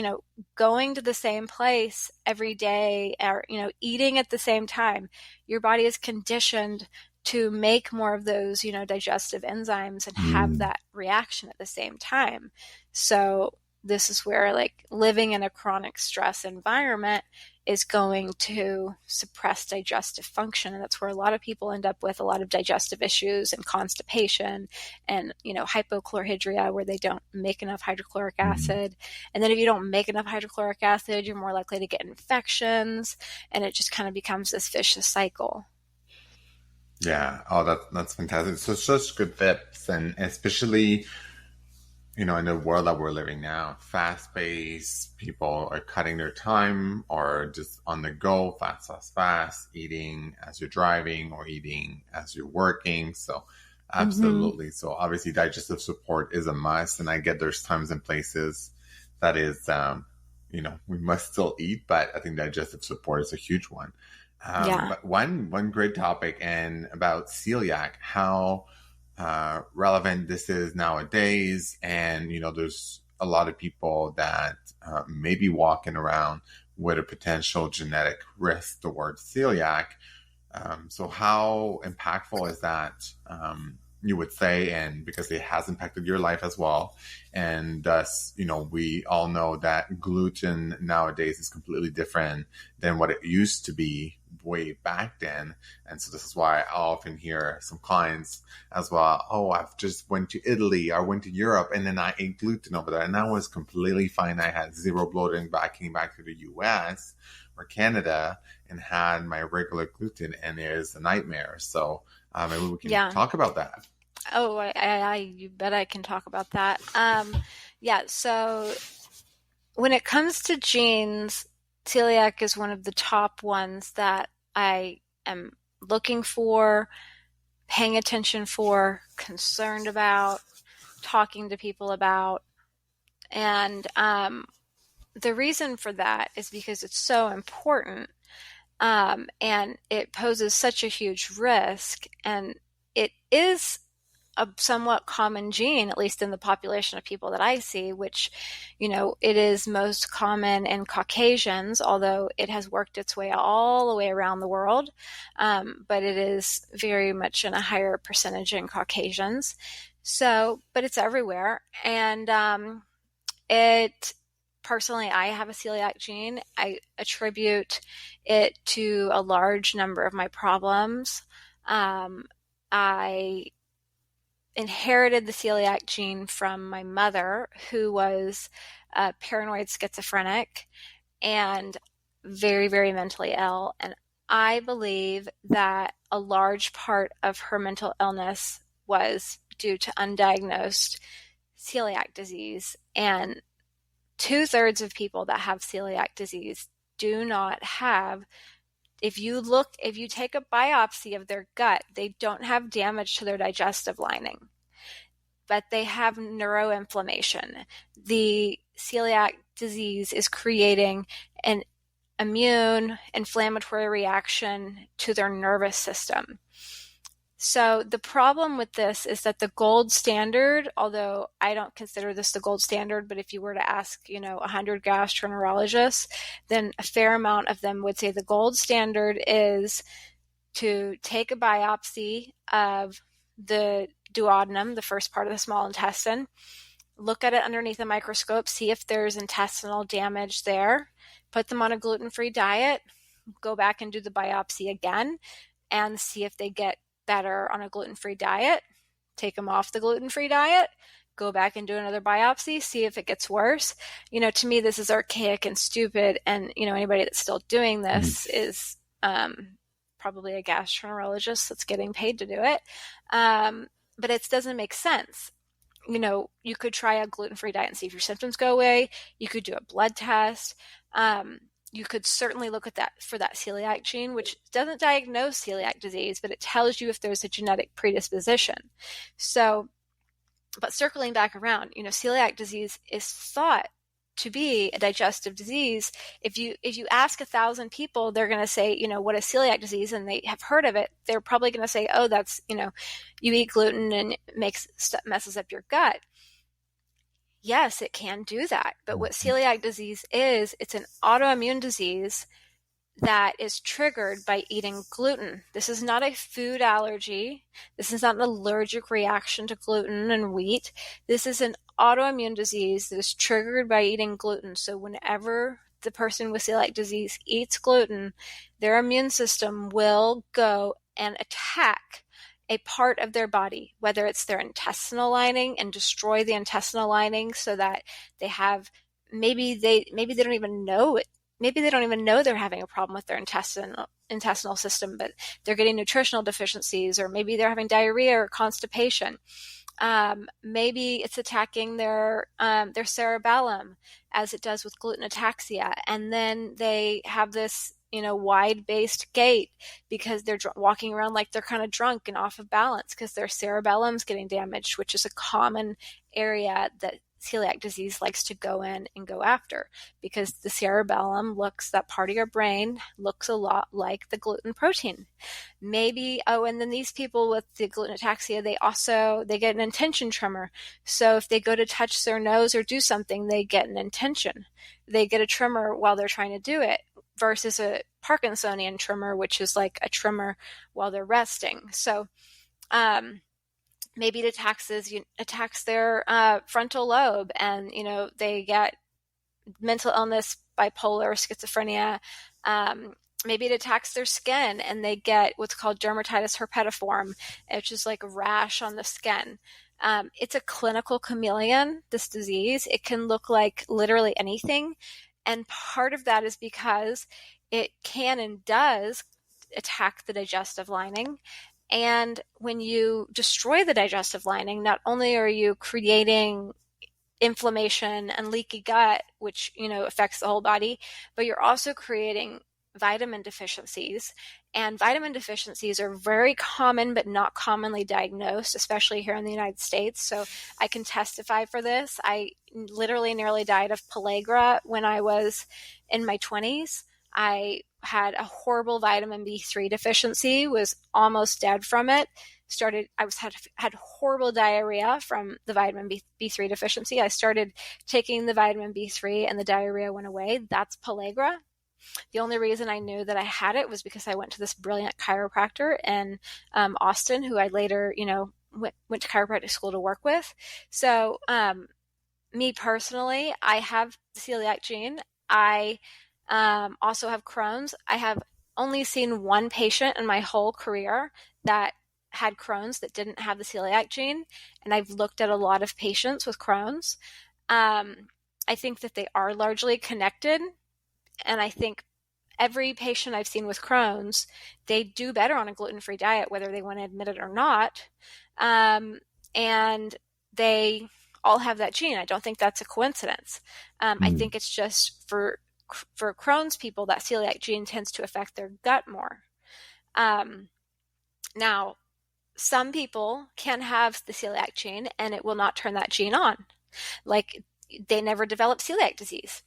going to the same place every day, or, eating at the same time. Your body is conditioned to make more of those, digestive enzymes and have that reaction at the same time. So this is where living in a chronic stress environment is going to suppress digestive function. And that's where a lot of people end up with a lot of digestive issues and constipation and, hypochlorhydria, where they don't make enough hydrochloric acid. And then if you don't make enough hydrochloric acid, you're more likely to get infections, and it just kind of becomes this vicious cycle. Yeah. Oh, that's fantastic. So such good tips. And especially, in the world that we're living now, fast-paced, people are cutting their time or just on the go, fast, eating as you're driving or eating as you're working. So absolutely. So obviously digestive support is a must. And I get there's times and places that is, we must still eat, but I think digestive support is a huge one. But one great topic and about celiac, how relevant this is nowadays. And, there's a lot of people that may be walking around with a potential genetic risk towards celiac. So how impactful is that, you would say, and because it has impacted your life as well. And thus, we all know that gluten nowadays is completely different than what it used to be way back then. And so this is why I often hear some clients as well, oh, I've just went to Italy or went to Europe and then I ate gluten over there and that was completely fine. I had zero bloating, but I came back to the US or Canada and had my regular gluten and it is a nightmare. So maybe we can talk about that. Oh, you bet I can talk about that. So when it comes to genes, celiac is one of the top ones that I am looking for, paying attention for, concerned about, talking to people about. And the reason for that is because it's so important, and it poses such a huge risk. And it is a somewhat common gene, at least in the population of people that I see, which, it is most common in Caucasians, although it has worked its way all the way around the world. But it is very much in a higher percentage in Caucasians. So, but it's everywhere. And personally, I have a celiac gene. I attribute it to a large number of my problems. I inherited the celiac gene from my mother, who was paranoid schizophrenic and very, very mentally ill. And I believe that a large part of her mental illness was due to undiagnosed celiac disease. And 2/3 of people that have celiac disease do not have, if you take a biopsy of their gut, they don't have damage to their digestive lining, but they have neuroinflammation. The celiac disease is creating an immune inflammatory reaction to their nervous system. So the problem with this is that the gold standard, although I don't consider this the gold standard, but if you were to ask, 100 gastroenterologists, then a fair amount of them would say the gold standard is to take a biopsy of the duodenum, the first part of the small intestine, look at it underneath a microscope, see if there's intestinal damage there, put them on a gluten-free diet, go back and do the biopsy again, and see if they get better on a gluten-free diet, take them off the gluten-free diet, go back and do another biopsy, see if it gets worse. To me, this is archaic and stupid. And, anybody that's still doing this is probably a gastroenterologist that's getting paid to do it. But it doesn't make sense. You could try a gluten-free diet and see if your symptoms go away. You could do a blood test. You could certainly look at that for that celiac gene, which doesn't diagnose celiac disease, but it tells you if there's a genetic predisposition. So, but circling back around, celiac disease is thought to be a digestive disease. If you ask 1,000 people, they're going to say, what is celiac disease? And they have heard of it. They're probably going to say, oh, that's, you eat gluten and it messes up your gut. Yes, it can do that. But what celiac disease is, it's an autoimmune disease that is triggered by eating gluten. This is not a food allergy. This is not an allergic reaction to gluten and wheat. This is an autoimmune disease that is triggered by eating gluten. So whenever the person with celiac disease eats gluten, their immune system will go and attack a part of their body, whether it's their intestinal lining, and destroy the intestinal lining so that they have, maybe they don't even know it. Maybe they don't even know they're having a problem with their intestinal system, but they're getting nutritional deficiencies, or maybe they're having diarrhea or constipation. Maybe it's attacking their cerebellum, as it does with gluten ataxia, and then they have this wide-based gait because they're walking around like they're kind of drunk and off of balance because their cerebellum's getting damaged, which is a common area that celiac disease likes to go in and go after, because the cerebellum that part of your brain looks a lot like the gluten protein. Maybe, and then these people with the gluten ataxia, they get an intention tremor. So if they go to touch their nose or do something, they get an intention. They get a tremor while they're trying to do it, versus a Parkinsonian tremor, which is like a tremor while they're resting. So, maybe it attacks their frontal lobe, and they get mental illness, bipolar, schizophrenia. Maybe it attacks their skin, and they get what's called dermatitis herpetiform, which is like a rash on the skin. It's a clinical chameleon, this disease. It can look like literally anything, and part of that is because it can and does attack the digestive lining. And when you destroy the digestive lining, not only are you creating inflammation and leaky gut, which, affects the whole body, but you're also creating vitamin deficiencies. And vitamin deficiencies are very common, but not commonly diagnosed, especially here in the United States. So I can testify for this. I literally nearly died of pellagra when I was in my 20s. I had a horrible vitamin B3 deficiency, was almost dead from it. Had horrible diarrhea from the vitamin B3 deficiency. I started taking the vitamin B3 and the diarrhea went away. That's pellagra. The only reason I knew that I had it was because I went to this brilliant chiropractor in Austin, who I later, went to chiropractic school to work with. So me personally, I have the celiac gene. I also have Crohn's. I have only seen one patient in my whole career that had Crohn's that didn't have the celiac gene. And I've looked at a lot of patients with Crohn's. I think that they are largely connected. And I think every patient I've seen with Crohn's, they do better on a gluten-free diet, whether they want to admit it or not. And they all have that gene. I don't think that's a coincidence. I think it's just for Crohn's people, that celiac gene tends to affect their gut more. Now, some people can have the celiac gene and it will not turn that gene on. Like, they never develop celiac disease.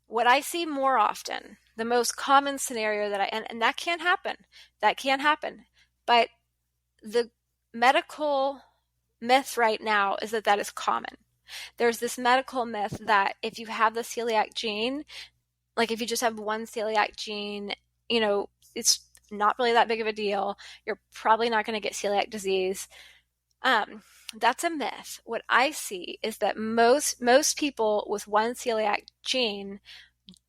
What I see more often the most common scenario that and that can happen. That can happen. But the medical myth right now is that that is common. There's this medical myth that if you have the celiac gene, like if you just have one celiac gene, you know, it's not really that big of a deal. You're probably not going to get celiac disease. That's a myth. What I see is that most people with one celiac gene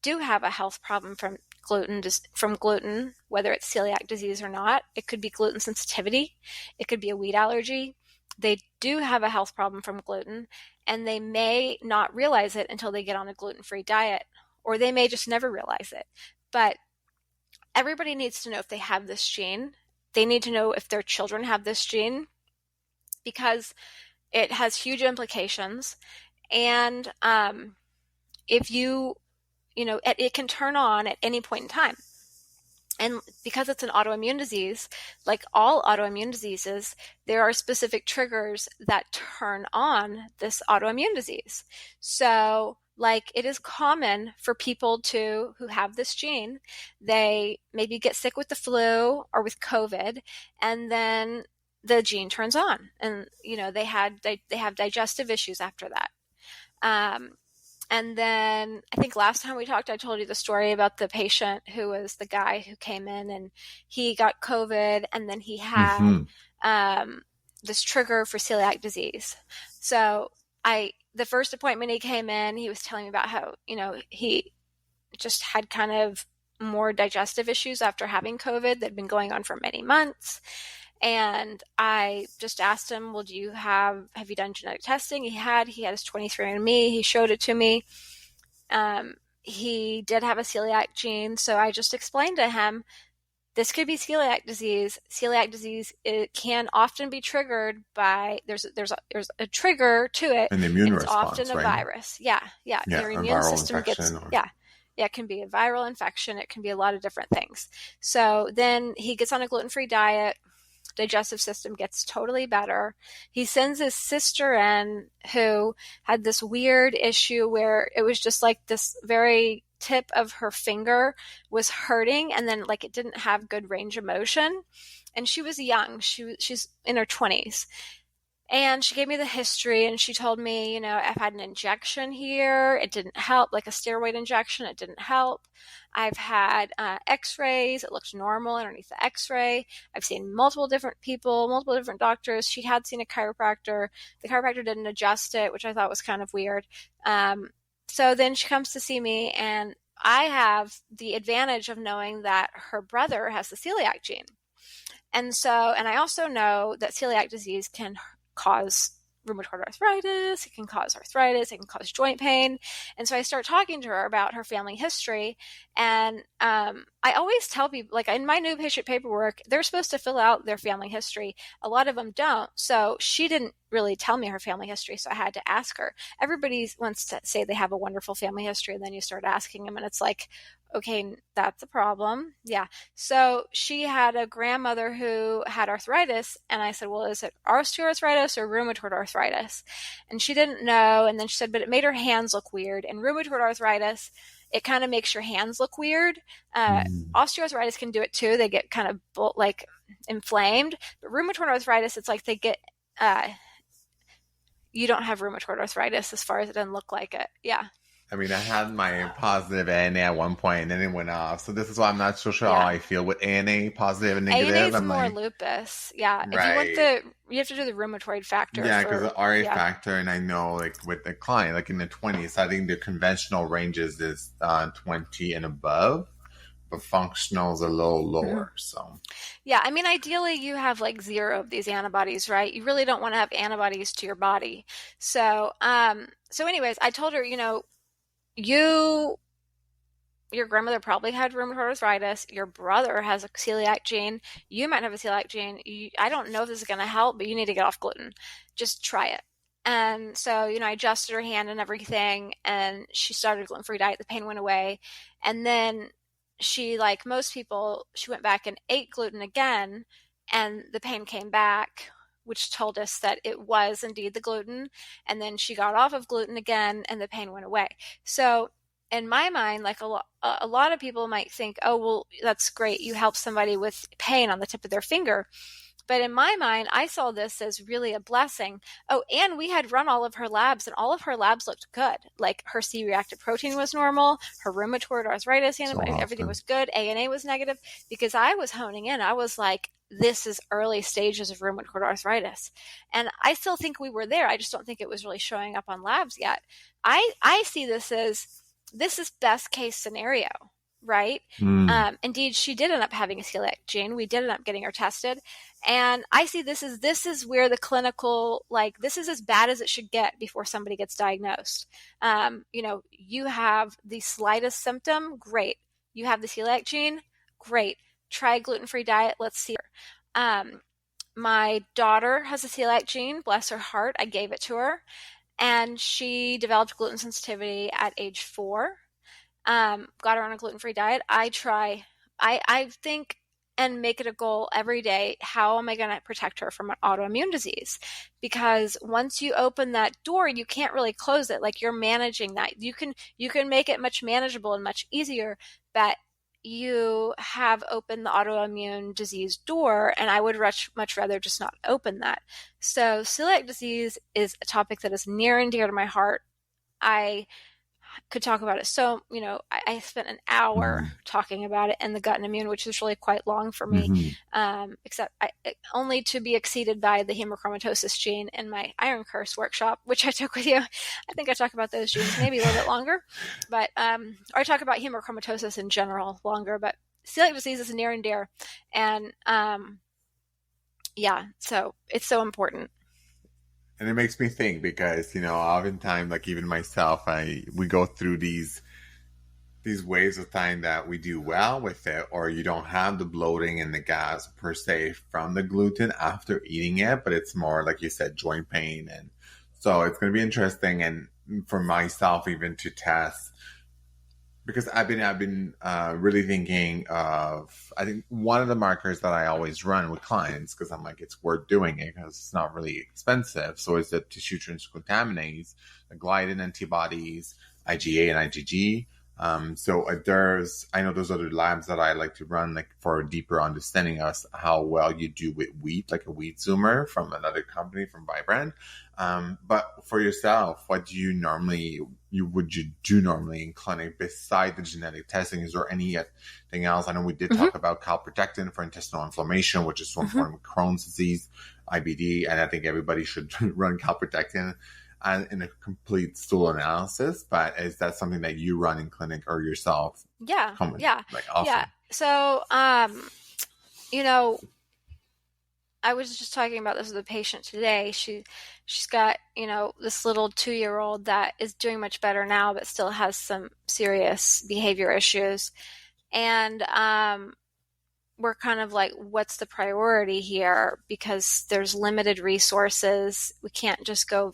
do have a health problem from gluten, whether it's celiac disease or not. It could be gluten sensitivity. It could be a wheat allergy. They do have a health problem from gluten, and they may not realize it until they get on a gluten-free diet, or they may just never realize it. But everybody needs to know if they have this gene. They need to know if their children have this gene, because it has huge implications. And if you know, it can turn on at any point in time. And because it's an autoimmune disease, like all autoimmune diseases, there are specific triggers that turn on this autoimmune disease. So, like, it is common for people who have this gene, they maybe get sick with the flu or with COVID, and then the gene turns on, and you know they have digestive issues after that. And then I think last time we talked, I told you the story about the patient who was the guy who came in and he got COVID, and then he had this trigger for celiac disease. So the first appointment he came in, he was telling me about how, you know, he just had kind of more digestive issues after having COVID that had been going on for many months. And I just asked him, well, have you done genetic testing? He had his 23andMe. He showed it to me. He did have a celiac gene. So I just explained to him, this could be celiac disease. Celiac disease, it can often be triggered by, there's a trigger to it. An immune It's response, often a right? virus. Yeah. Your immune system gets, it can be a viral infection. It can be a lot of different things. So then he gets on a gluten-free diet. Digestive system gets totally better. He sends his sister in, who had this weird issue where it was just like this very tip of her finger was hurting, and then like it didn't have good range of motion. And she was young. She's in her 20s. And she gave me the history, and she told me, you know, I've had an injection here. It didn't help, like a steroid injection. It didn't help. I've had x-rays. It looked normal underneath the x-ray. I've seen multiple different people, multiple different doctors. She had seen a chiropractor. The chiropractor didn't adjust it, which I thought was kind of weird. So then she comes to see me, and I have the advantage of knowing that her brother has the celiac gene. And I also know that celiac disease can cause rheumatoid arthritis, it can cause arthritis, it can cause joint pain. And so I start talking to her about her family history. And I always tell people, like in my new patient paperwork, they're supposed to fill out their family history. A lot of them don't. So she didn't really tell me her family history, so I had to ask her. Everybody wants to say they have a wonderful family history, and then you start asking them, and it's like, okay, that's a problem. Yeah. So she had a grandmother who had arthritis, and I said, well, is it osteoarthritis or rheumatoid arthritis? And she didn't know. And then she said, but it made her hands look weird. And rheumatoid arthritis, it kind of makes your hands look weird. Osteoarthritis can do it too. They get kind of like inflamed. But rheumatoid arthritis, it's like they get, you don't have rheumatoid arthritis as far as it doesn't look like it. Yeah. I mean, I had my positive ANA at one point, and then it went off. So this is why I'm not so sure how I feel with ANA, positive and negative. ANA is more lupus. Yeah. Right. If you have to do the rheumatoid factor. Yeah, because the RA factor, and I know, like, with the client, like in the 20s, I think the conventional ranges is 20 and above, but functional is a little lower. So yeah, I mean, ideally you have like 0 of these antibodies, right? You really don't want to have antibodies to your body. So anyways, I told her, you know, your grandmother probably had rheumatoid arthritis. Your brother has a celiac gene. You might have a celiac gene. I don't know if this is going to help, but you need to get off gluten. Just try it. And so, you know, I adjusted her hand and everything, and she started a gluten-free diet. The pain went away. And then she, like most people, she went back and ate gluten again, and the pain came back, which told us that it was indeed the gluten. And then she got off of gluten again, and the pain went away. So in my mind, like a lot of people might think, oh, well, that's great. You help somebody with pain on the tip of their finger. But in my mind, I saw this as really a blessing. Oh, and we had run all of her labs, and all of her labs looked good. Like her C-reactive protein was normal, her rheumatoid arthritis antibody, everything was good. ANA was negative, because I was honing in. I was like, this is early stages of rheumatoid arthritis. And I still think we were there. I just don't think it was really showing up on labs yet. I see this as, this is best case scenario, right? Indeed, she did end up having a celiac gene. We did end up getting her tested. And I see this is where the clinical, like, this is as bad as it should get before somebody gets diagnosed. You have the slightest symptom, great. You have the celiac gene, great. Try a gluten-free diet. Let's see her. My daughter has a celiac gene, bless her heart. I gave it to her. And she developed gluten sensitivity at age 4. Got her on a gluten-free diet. I think and make it a goal every day, how am I going to protect her from an autoimmune disease? Because once you open that door, you can't really close it. Like, you're managing that. You can make it much manageable and much easier, but you have opened the autoimmune disease door, and I would much rather just not open that. So celiac disease is a topic that is near and dear to my heart. I could talk about it. So, I spent an hour talking about it in the Gut and Immune, which is really quite long for me, except only to be exceeded by the hemochromatosis gene in my Iron Curse workshop, which I took with you. I think I talk about those genes maybe a little bit longer, but or I talk about hemochromatosis in general longer, but celiac disease is near and dear. And so it's so important. And it makes me think, because, oftentimes, like even myself, we go through these waves of time that we do well with it, or you don't have the bloating and the gas per se from the gluten after eating it, but it's more, like you said, joint pain. And so it's going to be interesting, and for myself even to test, because I've been really thinking of, I think one of the markers that I always run with clients, because I'm like, it's worth doing it because it's not really expensive. So it's the tissue transcontaminase, the gliadin antibodies, IgA and IgG. So I know those other labs that I like to run, like for a deeper understanding of how well you do with wheat, like a wheat zoomer from another company, from Vibrant. But for yourself, what do you normally do normally in clinic beside the genetic testing? Is there anything else? I know we did talk about calprotectin for intestinal inflammation, which is so important with Crohn's disease, IBD, and I think everybody should run calprotectin in a complete stool analysis. But is that something that you run in clinic or yourself? Yeah. Awesome. Yeah. So, I was just talking about this with a patient today. She's got, this little 2-year-old that is doing much better now, but still has some serious behavior issues. And we're kind of like, what's the priority here? Because there's limited resources. We can't just go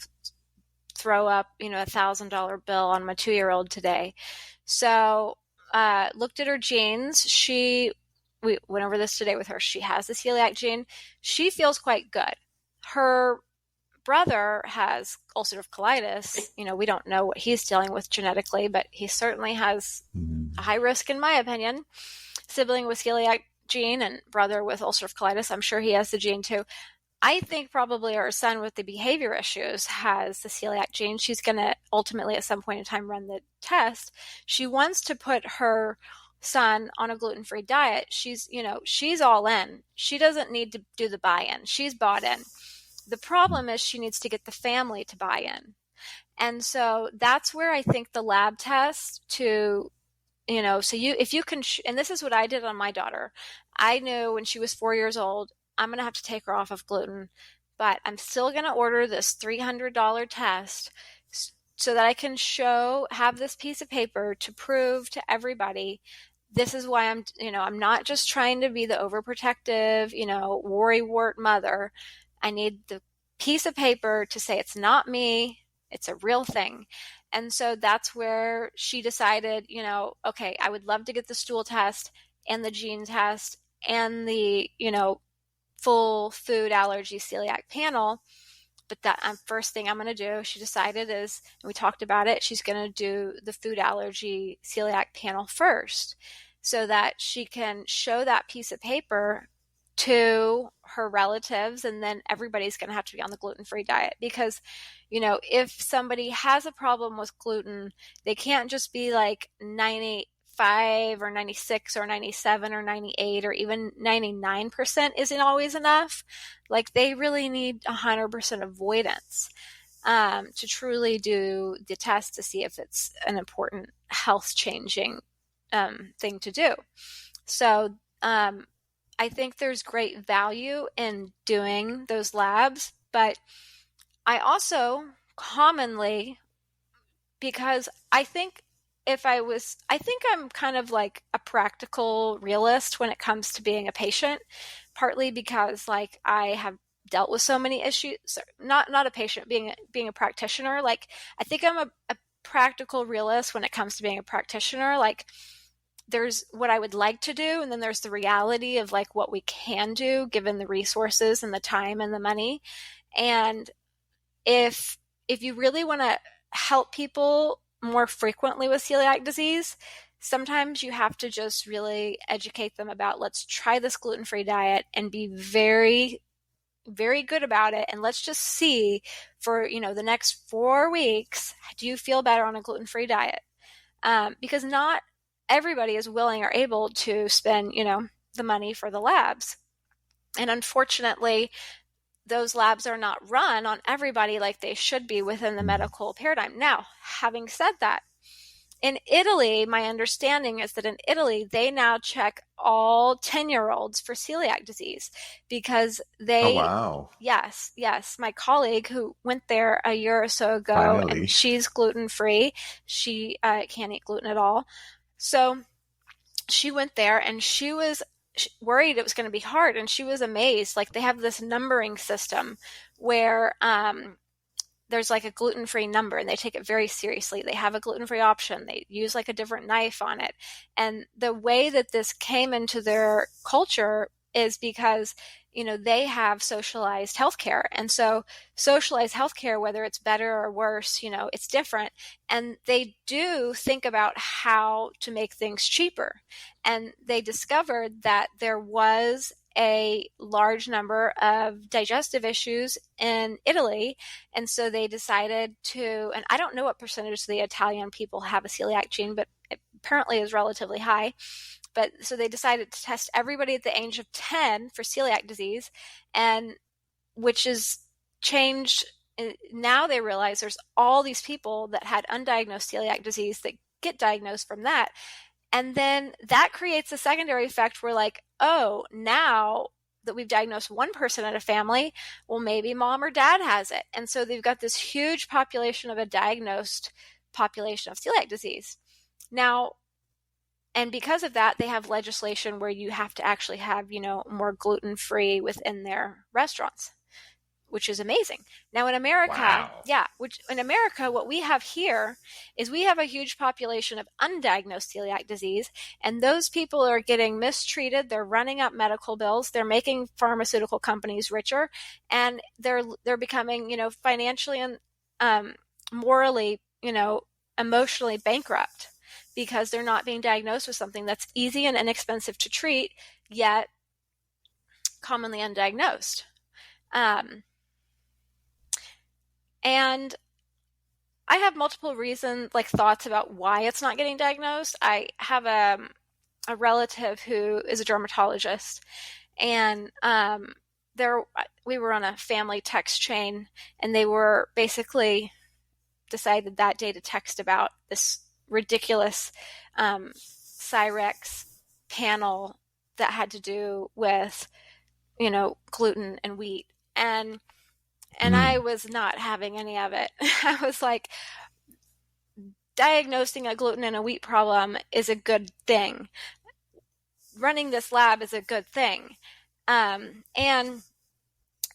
throw up, $1,000 bill on my 2-year-old today. So looked at her genes. We went over this today with her. She has the celiac gene. She feels quite good. Her brother has ulcerative colitis. We don't know what he's dealing with genetically, but he certainly has a high risk, in my opinion. Sibling with celiac gene and brother with ulcerative colitis. I'm sure he has the gene too. I think probably our son with the behavior issues has the celiac gene. She's going to ultimately at some point in time run the test. She wants to put her son on a gluten-free diet. She's all in. She doesn't need to do the buy-in. She's bought in. The problem is she needs to get the family to buy in. And so that's where I think the lab test to, if you can, and this is what I did on my daughter. I knew when she was 4 years old, I'm going to have to take her off of gluten, but I'm still going to order this $300 test so that I can have this piece of paper to prove to everybody, this is why I'm not just trying to be the overprotective, worrywart mother. I need the piece of paper to say it's not me, it's a real thing. And so that's where she decided, okay, I would love to get the stool test and the gene test and the, full food allergy celiac panel. but that first thing I'm going to do, she decided is, and we talked about it, she's going to do the food allergy celiac panel first so that she can show that piece of paper to her relatives, and then everybody's going to have to be on the gluten-free diet. Because, you know, if somebody has a problem with gluten, they can't just be like 95 or 96 or 97 or 98 or even 99% isn't always enough. Like, they really need 100% avoidance to truly do the test to see if it's an important health changing thing to do. So I think there's great value in doing those labs, but I also commonly, because I think I'm kind of like a practical realist when it comes to being a patient, partly because like I have dealt with so many issues, not a patient, being a practitioner. Like, I think I'm a practical realist when it comes to being a practitioner. Like, there's what I would like to do, and then there's the reality of like what we can do given the resources and the time and the money. And if you really want to help people more frequently with celiac disease, sometimes you have to just really educate them about, let's try this gluten-free diet and be very, very good about it. And let's just see for, you know, the next 4 weeks, do you feel better on a gluten-free diet? Because not everybody is willing or able to spend, you know, the money for the labs. And unfortunately, those labs are not run on everybody like they should be within the medical paradigm. Now, having said that, in Italy, my understanding is that in Italy, they now check all 10-year-olds for celiac disease because Oh, wow. Yes. My colleague who went there a year or so ago, Finally. and she's gluten-free. She can't eat gluten at all. So she went there and she was worried it was going to be hard, and she was amazed. Like, they have this numbering system where there's like a gluten-free number, and they take it very seriously. They have a gluten-free option. They use like a different knife on it. And the way that this came into their culture is because, you know, they have socialized healthcare. And so socialized healthcare, whether it's better or worse, you know, it's different. And they do think about how to make things cheaper. And they discovered that there was a large number of digestive issues in Italy. And so they decided to, and I don't know what percentage of the Italian people have a celiac gene, but it apparently is relatively high. But so they decided to test everybody at the age of 10 for celiac disease, and which is changed. Now they realize there's all these people that had undiagnosed celiac disease that get diagnosed from that. And then that creates a secondary effect where, like, oh, now that we've diagnosed one person in a family, well, maybe mom or dad has it. And so they've got this huge population of a diagnosed population of celiac disease. Now, and because of that, they have legislation where you have to actually have, you know, more gluten-free within their restaurants, which is amazing. Now in America, Wow. which in America, what we have here is we have a huge population of undiagnosed celiac disease, and those people are getting mistreated. They're running up medical bills. They're making pharmaceutical companies richer, and they're becoming, you know, financially and morally, you know, emotionally bankrupt because they're not being diagnosed with something that's easy and inexpensive to treat, yet commonly undiagnosed. And I have multiple reasons, like thoughts about why it's not getting diagnosed. I have a relative who is a dermatologist, and we were on a family text chain, and they were basically decided that day to text about this ridiculous Cyrex panel that had to do with, you know, gluten and wheat. And I was not having any of it. I was like, diagnosing a gluten and a wheat problem is a good thing. Running this lab is a good thing. And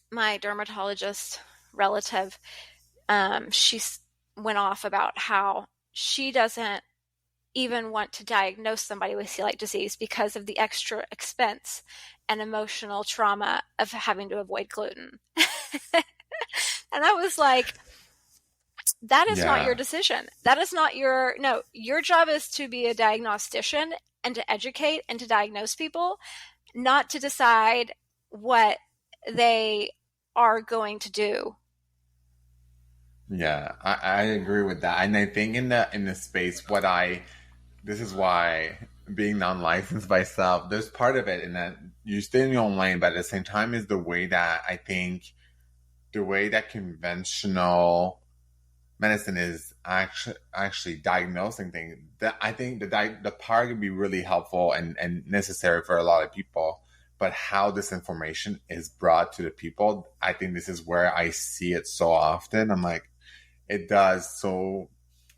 my dermatologist relative, she went off about how she doesn't even want to diagnose somebody with celiac disease because of the extra expense and emotional trauma of having to avoid gluten. And I was like, that is not your Yeah. decision. That is not your, no, your job is to be a diagnostician and to educate and to diagnose people, not to decide what they are going to do. Yeah, I agree with that. And I think in the space this is why being non-licensed myself, there's part of it in that you stay in your own lane, but at the same time is the way that I think the way that conventional medicine is actually diagnosing things. That I think the part can be really helpful and necessary for a lot of people. But how this information is brought to the people, I think this is where I see it so often. I'm like, it does so.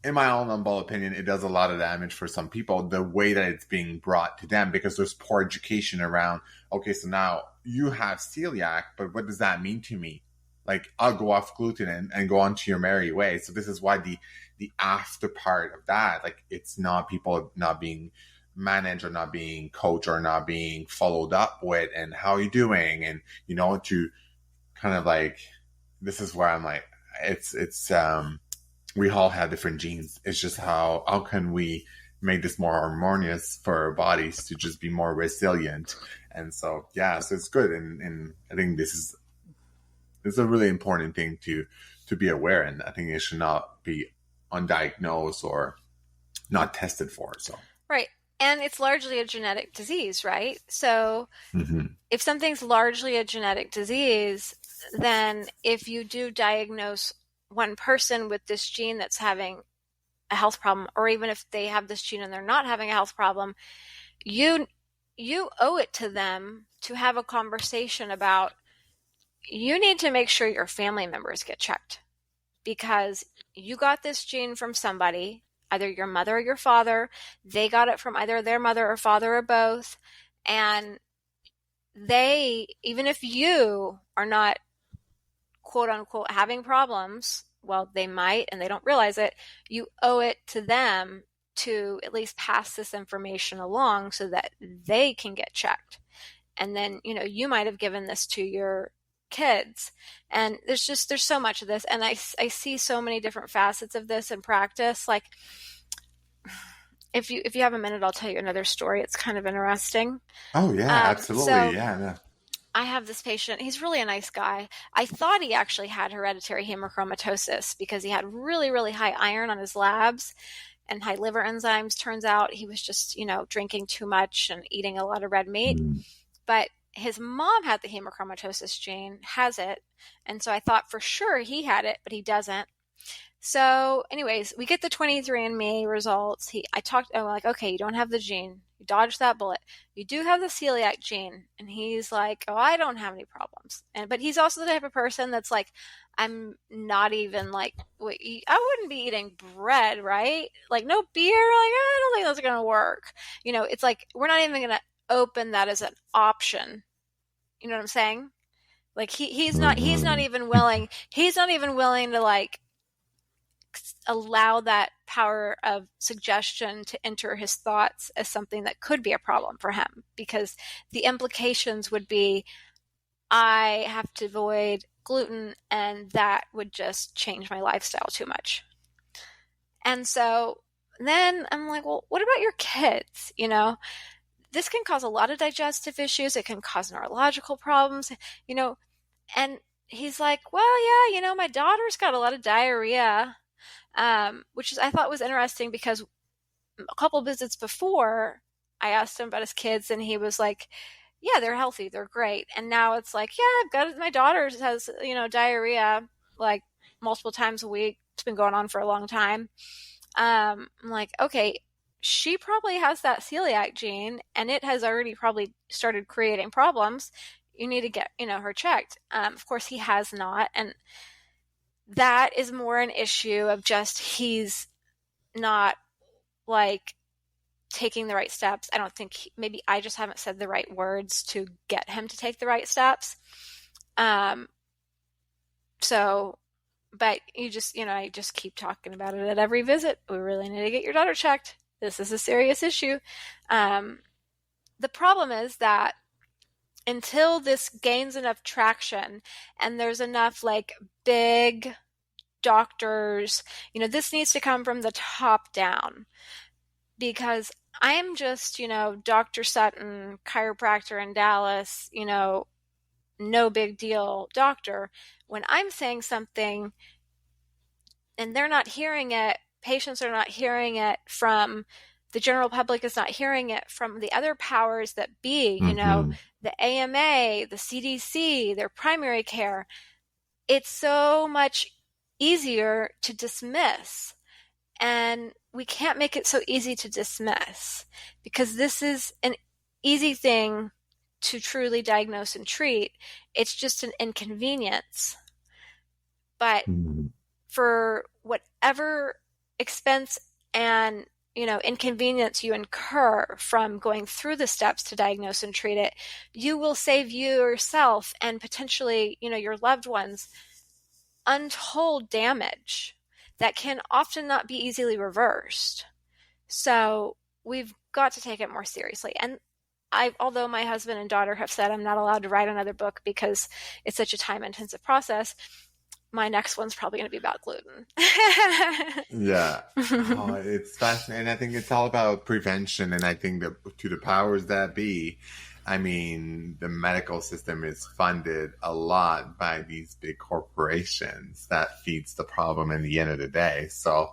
In my own humble opinion, it does a lot of damage for some people, the way that it's being brought to them, because there's poor education around, okay, so now you have celiac, but what does that mean to me? Like, I'll go off gluten and go on to your merry way. So this is why the after part of that, like, it's not people not being managed or not being coached or not being followed up with, and how are you doing? And, to kind of like, this is where I'm like, we all have different genes. It's just how can we make this more harmonious for our bodies to just be more resilient? And so, yeah, so it's good. And I think this is a really important thing to be aware. And I think it should not be undiagnosed or not tested for. So, Right. And it's largely a genetic disease, right? So if something's largely a genetic disease, then if you do diagnose one person with this gene that's having a health problem, or even if they have this gene and they're not having a health problem, you owe it to them to have a conversation about, you need to make sure your family members get checked, because you got this gene from somebody, either your mother or your father. They got it from either their mother or father or both. And even if you are not, quote unquote, having problems, well, they might and they don't realize it, you owe it to them to at least pass this information along so that they can get checked. And then, you might have given this to your kids. And there's so much of this. And I see so many different facets of this in practice. Like, if you have a minute, I'll tell you another story. It's kind of interesting. oh yeah, absolutely. So Yeah. I have this patient. He's really a nice guy. I thought he actually had hereditary hemochromatosis because he had really, really high iron on his labs and high liver enzymes. Turns out he was just, drinking too much and eating a lot of red meat. But his mom had the hemochromatosis gene, has it. And so I thought for sure he had it, but he doesn't. So anyways, we get the 23andMe results. I'm like, okay, you don't have the gene. You dodged that bullet. You do have the celiac gene. And he's like, oh, I don't have any problems. But he's also the type of person that's like, I'm not even like, I wouldn't be eating bread, right? Like, no beer. Like, I don't think that's going to work. It's like, we're not even going to open that as an option. You know what I'm saying? Like, he's not even willing to like allow that power of suggestion to enter his thoughts as something that could be a problem for him, because the implications would be, I have to avoid gluten and that would just change my lifestyle too much. And so then I'm like, well, what about your kids? This can cause a lot of digestive issues. It can cause neurological problems, and he's like, well, yeah, my daughter's got a lot of diarrhea. Which I thought was interesting, because a couple of visits before I asked him about his kids and he was like, yeah, they're healthy, they're great. And now it's like, yeah, I've got my daughter has, diarrhea like multiple times a week. It's been going on for a long time. I'm like, okay, she probably has that celiac gene and it has already probably started creating problems. You need to get, her checked. Of course he has not. And that is more an issue of just, he's not like taking the right steps. I don't think maybe I just haven't said the right words to get him to take the right steps. So, but you just, I just keep talking about it at every visit. We really need to get your daughter checked. This is a serious issue. The problem is that until this gains enough traction and there's enough like big doctors, this needs to come from the top down, because I am just, Dr. Sutton, chiropractor in Dallas, no big deal doctor. When I'm saying something and they're not hearing it, patients are not hearing it, from the general public is not hearing it from the other powers that be, the AMA, the CDC, their primary care, it's so much easier to dismiss. And we can't make it so easy to dismiss, because this is an easy thing to truly diagnose and treat. It's just an inconvenience. But for whatever expense and inconvenience you incur from going through the steps to diagnose and treat it, you will save yourself and potentially, your loved ones, untold damage that can often not be easily reversed. So we've got to take it more seriously. And although my husband and daughter have said I'm not allowed to write another book because it's such a time-intensive process, my next one's probably going to be about gluten. Yeah. Oh, it's fascinating. I think it's all about prevention. And I think that to the powers that be, I mean, the medical system is funded a lot by these big corporations that feeds the problem in the end of the day. So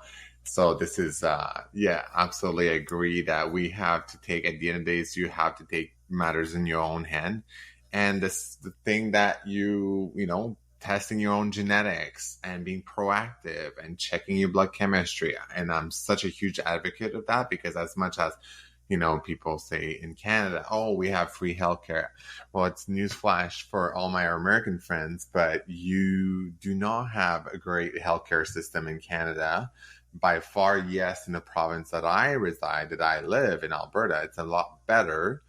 this is, absolutely agree that we have to take, at the end of the day, you have to take matters in your own hand. And the thing that testing your own genetics and being proactive and checking your blood chemistry. And I'm such a huge advocate of that, because as much as, people say in Canada, oh, we have free healthcare. Well, it's newsflash for all my American friends, but you do not have a great healthcare system in Canada. By far, yes, in the province that I reside, that I live in Alberta, it's a lot better.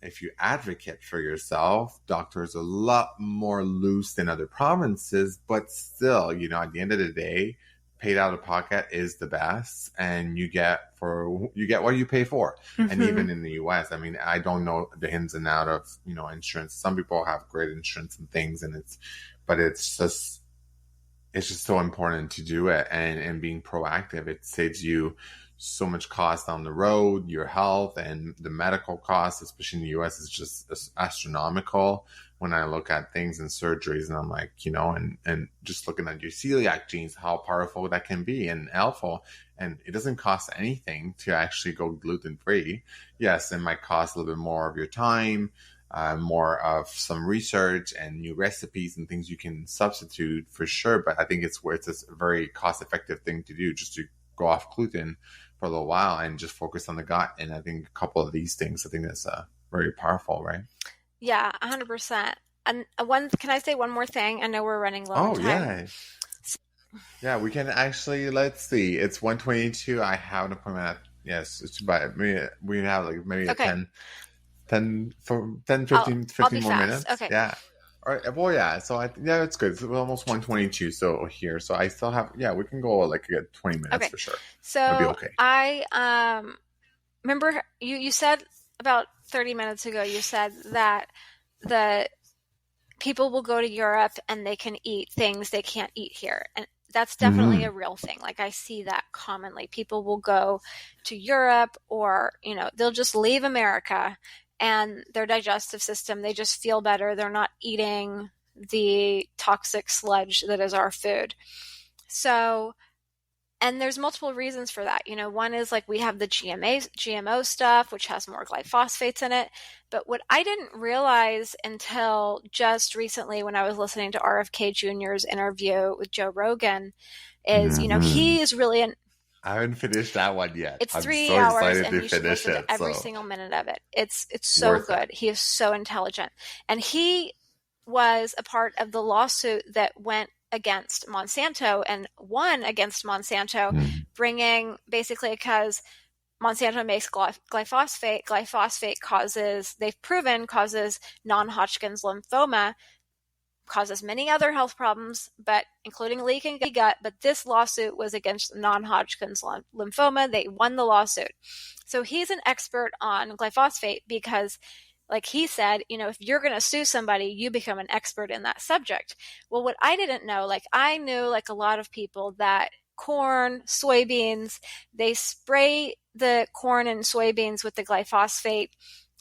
If you advocate for yourself, doctors are a lot more loose than other provinces, but still, at the end of the day, paid out of pocket is the best, and you get what you pay for. Mm-hmm. And even in the US, I mean, I don't know the ins and outs of, insurance. Some people have great insurance and things, and it's just so important to do it, and being proactive. It saves you so much cost down the road, your health, and the medical costs, especially in the US, is just astronomical when I look at things and surgeries, and I'm like, and just looking at your celiac genes, how powerful that can be and helpful. And it doesn't cost anything to actually go gluten-free. Yes, it might cost a little bit more of your time, more of some research and new recipes and things you can substitute for sure. But I think it's a very cost-effective thing to do, just to go off gluten for a little while and just focus on the gut. And I think a couple of these things, I think that's very powerful, right? Yeah, 100%. And can I say one more thing? I know we're running low on time. Yeah. Yeah, we can actually, let's see. It's 1:22. I have an appointment at, yes, it's about, we have like maybe okay. 10, 15 more minutes. Okay. Yeah. All right. Well, yeah. So it's good. It's almost 1:22. So here. So I still have, we can go like 20 minutes for sure. So it'll be okay. I remember you said about 30 minutes ago, you said that the people will go to Europe and they can eat things they can't eat here. And that's definitely a real thing. Like I see that commonly. People will go to Europe, or, they'll just leave America, and their digestive system, they just feel better. They're not eating the toxic sludge that is our food. So, and there's multiple reasons for that. One is like we have the GMO stuff, which has more glyphosates in it. But what I didn't realize until just recently when I was listening to RFK Jr.'s interview with Joe Rogan is, he is really I haven't finished that one yet. It's 3 hours, and you should listen to every single minute of it. It's so good. He is so intelligent. And he was a part of the lawsuit that went against Monsanto and won against Monsanto, bringing basically because Monsanto makes glyphosate. Glyphosate causes non-Hodgkin's lymphoma, causes many other health problems, but including leaking gut. But this lawsuit was against non-Hodgkin's lymphoma. They won the lawsuit. So he's an expert on glyphosate because like he said, if you're going to sue somebody, you become an expert in that subject. Well, what I didn't know, like I knew like a lot of people that corn, soybeans, they spray the corn and soybeans with the glyphosate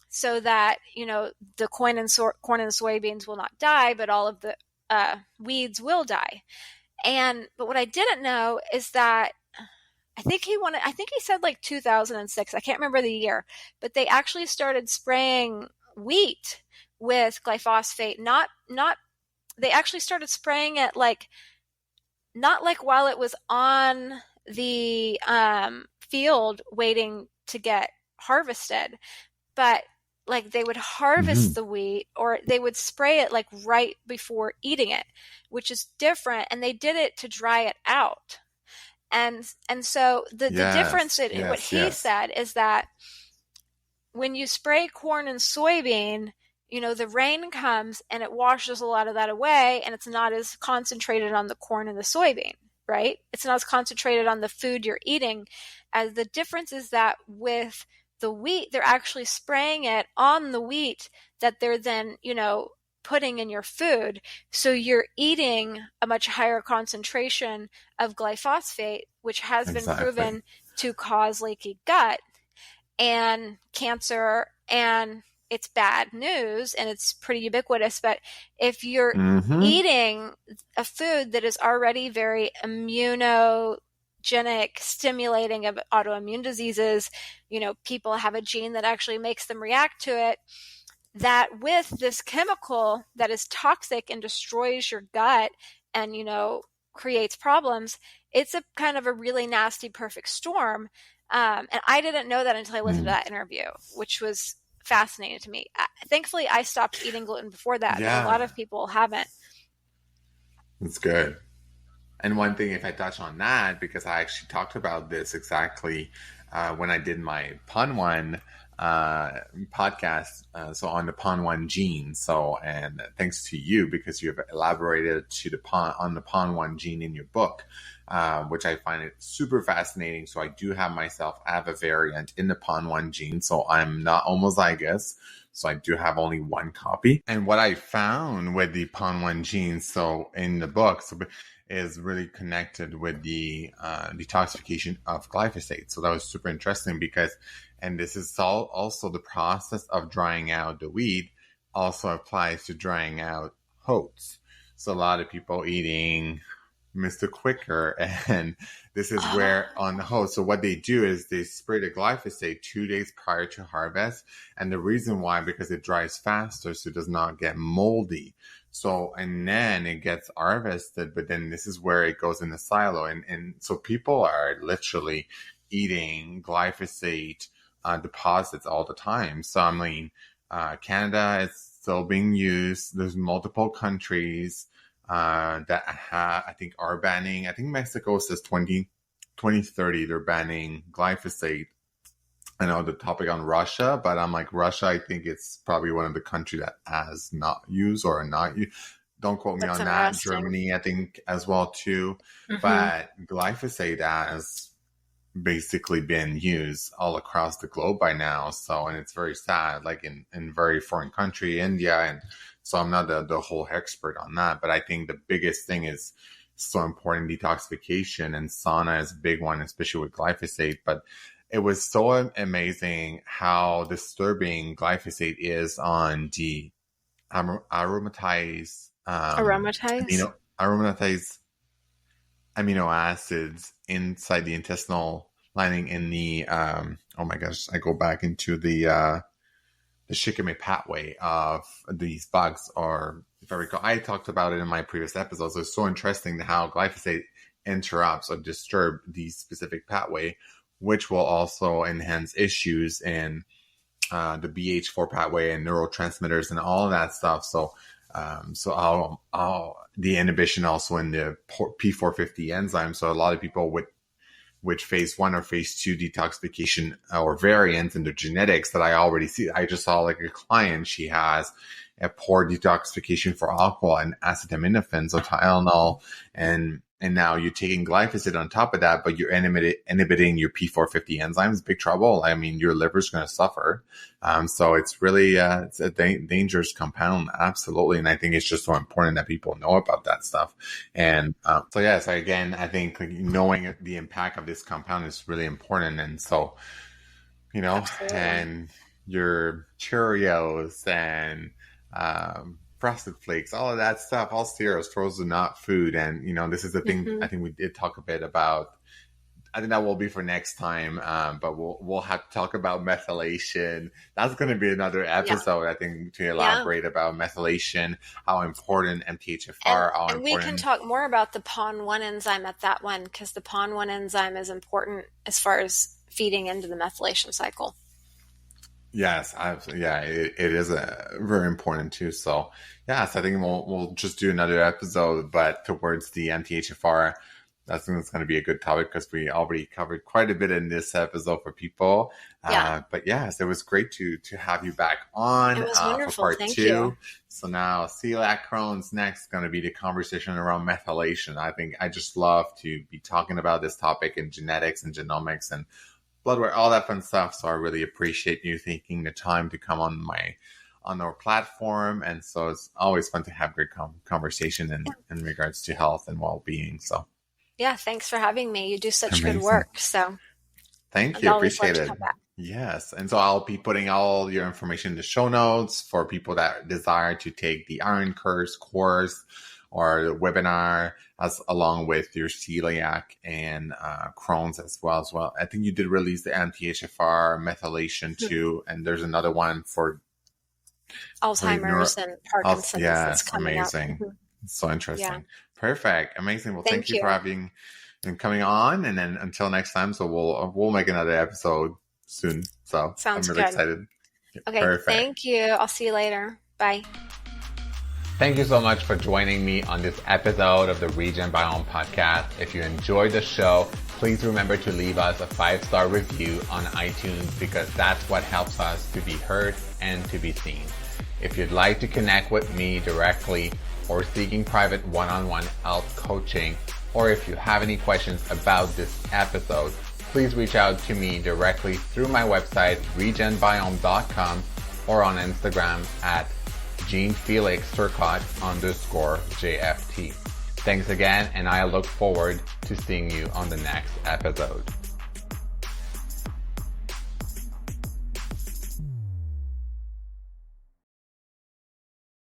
so that, the corn and soybeans will not die, but all of the weeds will die. But what I didn't know is that I think he said like 2006. I can't remember the year, but they actually started spraying wheat with glyphosate. They actually started spraying it like, not like while it was on the field waiting to get harvested, but like they would harvest the wheat, or they would spray it like right before eating it, which is different. And they did it to dry it out. And so the difference in what he said is that when you spray corn and soybean, the rain comes and it washes a lot of that away, and it's not as concentrated on the corn and the soybean, right? It's not as concentrated on the food you're eating. As the difference is that with the wheat, they're actually spraying it on the wheat that they're then, putting in your food. So you're eating a much higher concentration of glyphosate, which has been proven to cause leaky gut and cancer, and it's bad news and it's pretty ubiquitous. But if you're eating a food that is already very immunogenic, stimulating of autoimmune diseases, people have a gene that actually makes them react to it, that with this chemical that is toxic and destroys your gut and, creates problems, it's a kind of a really nasty perfect storm. And I didn't know that until I listened to that interview, which was fascinating to me. Thankfully, I stopped eating gluten before that, but a lot of people haven't. That's good. And one thing, if I touch on that, because I actually talked about this exactly when I did my PON1 podcast, so on the PON1 gene. So, and thanks to you, because you have elaborated on the PON1 gene in your book, which I find it super fascinating. So I do have a variant in the PON1 gene. So I'm not homozygous. So I do have only one copy. And what I found with the PON1 gene, so in the book, is really connected with the detoxification of glyphosate. So that was super interesting and this is also the process of drying out the wheat also applies to drying out oats. So a lot of people eating Mr. Quicker, and this is where on the oats. So what they do is they spray the glyphosate 2 days prior to harvest. And the reason why, because it dries faster, so it does not get moldy. So, and then it gets harvested, but then this is where it goes in the silo. And so people are literally eating glyphosate deposits all the time. So, I mean, Canada is still being used. There's multiple countries that I think are banning. I think Mexico says 2030, they're banning glyphosate. I know the topic on Russia, but I'm like, Russia, I think it's probably one of the countries that has not used or not used. Don't quote me on that. Germany, I think, as well, too. But glyphosate has basically been used all across the globe by now. So, and it's very sad, like in very foreign country, India. And so I'm not the whole expert on that. But I think the biggest thing is so important, detoxification, and sauna is a big one, especially with glyphosate. But it was so amazing how disturbing glyphosate is on the aromatized amino acids inside the intestinal lining in the oh my gosh, I go back into the shikime pathway of these bugs, or if I recall, I talked about it in my previous episodes. It's so interesting how glyphosate interrupts or disturbs these specific pathway, which will also enhance issues in the BH4 pathway and neurotransmitters and all of that stuff. So, the inhibition also in the P450 enzyme. So a lot of people with phase 1 or phase 2 detoxification or variants in the genetics that I already see. I just saw like a client, she has a poor detoxification for alcohol and acetaminophen, so Tylenol and and now you're taking glyphosate on top of that, but you're inhibiting your P450 enzymes, big trouble. I mean, your liver's going to suffer. So it's really, it's a dangerous compound. Absolutely. And I think it's just so important that people know about that stuff. And, so again, I think knowing the impact of this compound is really important. And so, Absolutely. and your Cheerios and, frosted flakes, all of that stuff, all cereals, those are not food. And, this is the thing I think we did talk a bit about. I think that will be for next time. But we'll have to talk about methylation. That's going to be another episode, I think, to elaborate about methylation, how important MTHFR, and we can talk more about the PON1 enzyme at that one, because the PON1 enzyme is important as far as feeding into the methylation cycle. Yes, it is very important too. So, I think we'll just do another episode, but towards the MTHFR, I think it's going to be a good topic because we already covered quite a bit in this episode for people. But yes, it was great to have you back on. It was wonderful. For part Thank 2. you. So now celiac Crohn's next going to be the conversation around methylation. I think I just love to be talking about this topic in genetics and genomics and blood work, all that fun stuff. So I really appreciate you taking the time to come on our platform. And so it's always fun to have great conversation in regards to health and well-being. So thanks for having me. You do such good work. So thank you. Appreciate it. Yes. And so I'll be putting all your information in the show notes for people that desire to take the Iron Curse course or the webinar, along with your celiac and Crohn's as well. I think you did release the MTHFR methylation too, and there's another one for Alzheimer's and Parkinson's. Yes, amazing. So interesting. Yeah. Perfect. Amazing. Well, thank you for having and coming on. And then until next time, so we'll make another episode soon. So sounds I'm really good. excited. Okay. Perfect. Thank you. I'll see you later. Bye. Thank you so much for joining me on this episode of the RegenBiome podcast. If you enjoyed the show, please remember to leave us a 5-star review on iTunes, because that's what helps us to be heard and to be seen. If you'd like to connect with me directly or seeking private one-on-one health coaching, or if you have any questions about this episode, please reach out to me directly through my website, regenbiome.com, or on Instagram at JeanFelix_JFT. Thanks again, and I look forward to seeing you on the next episode.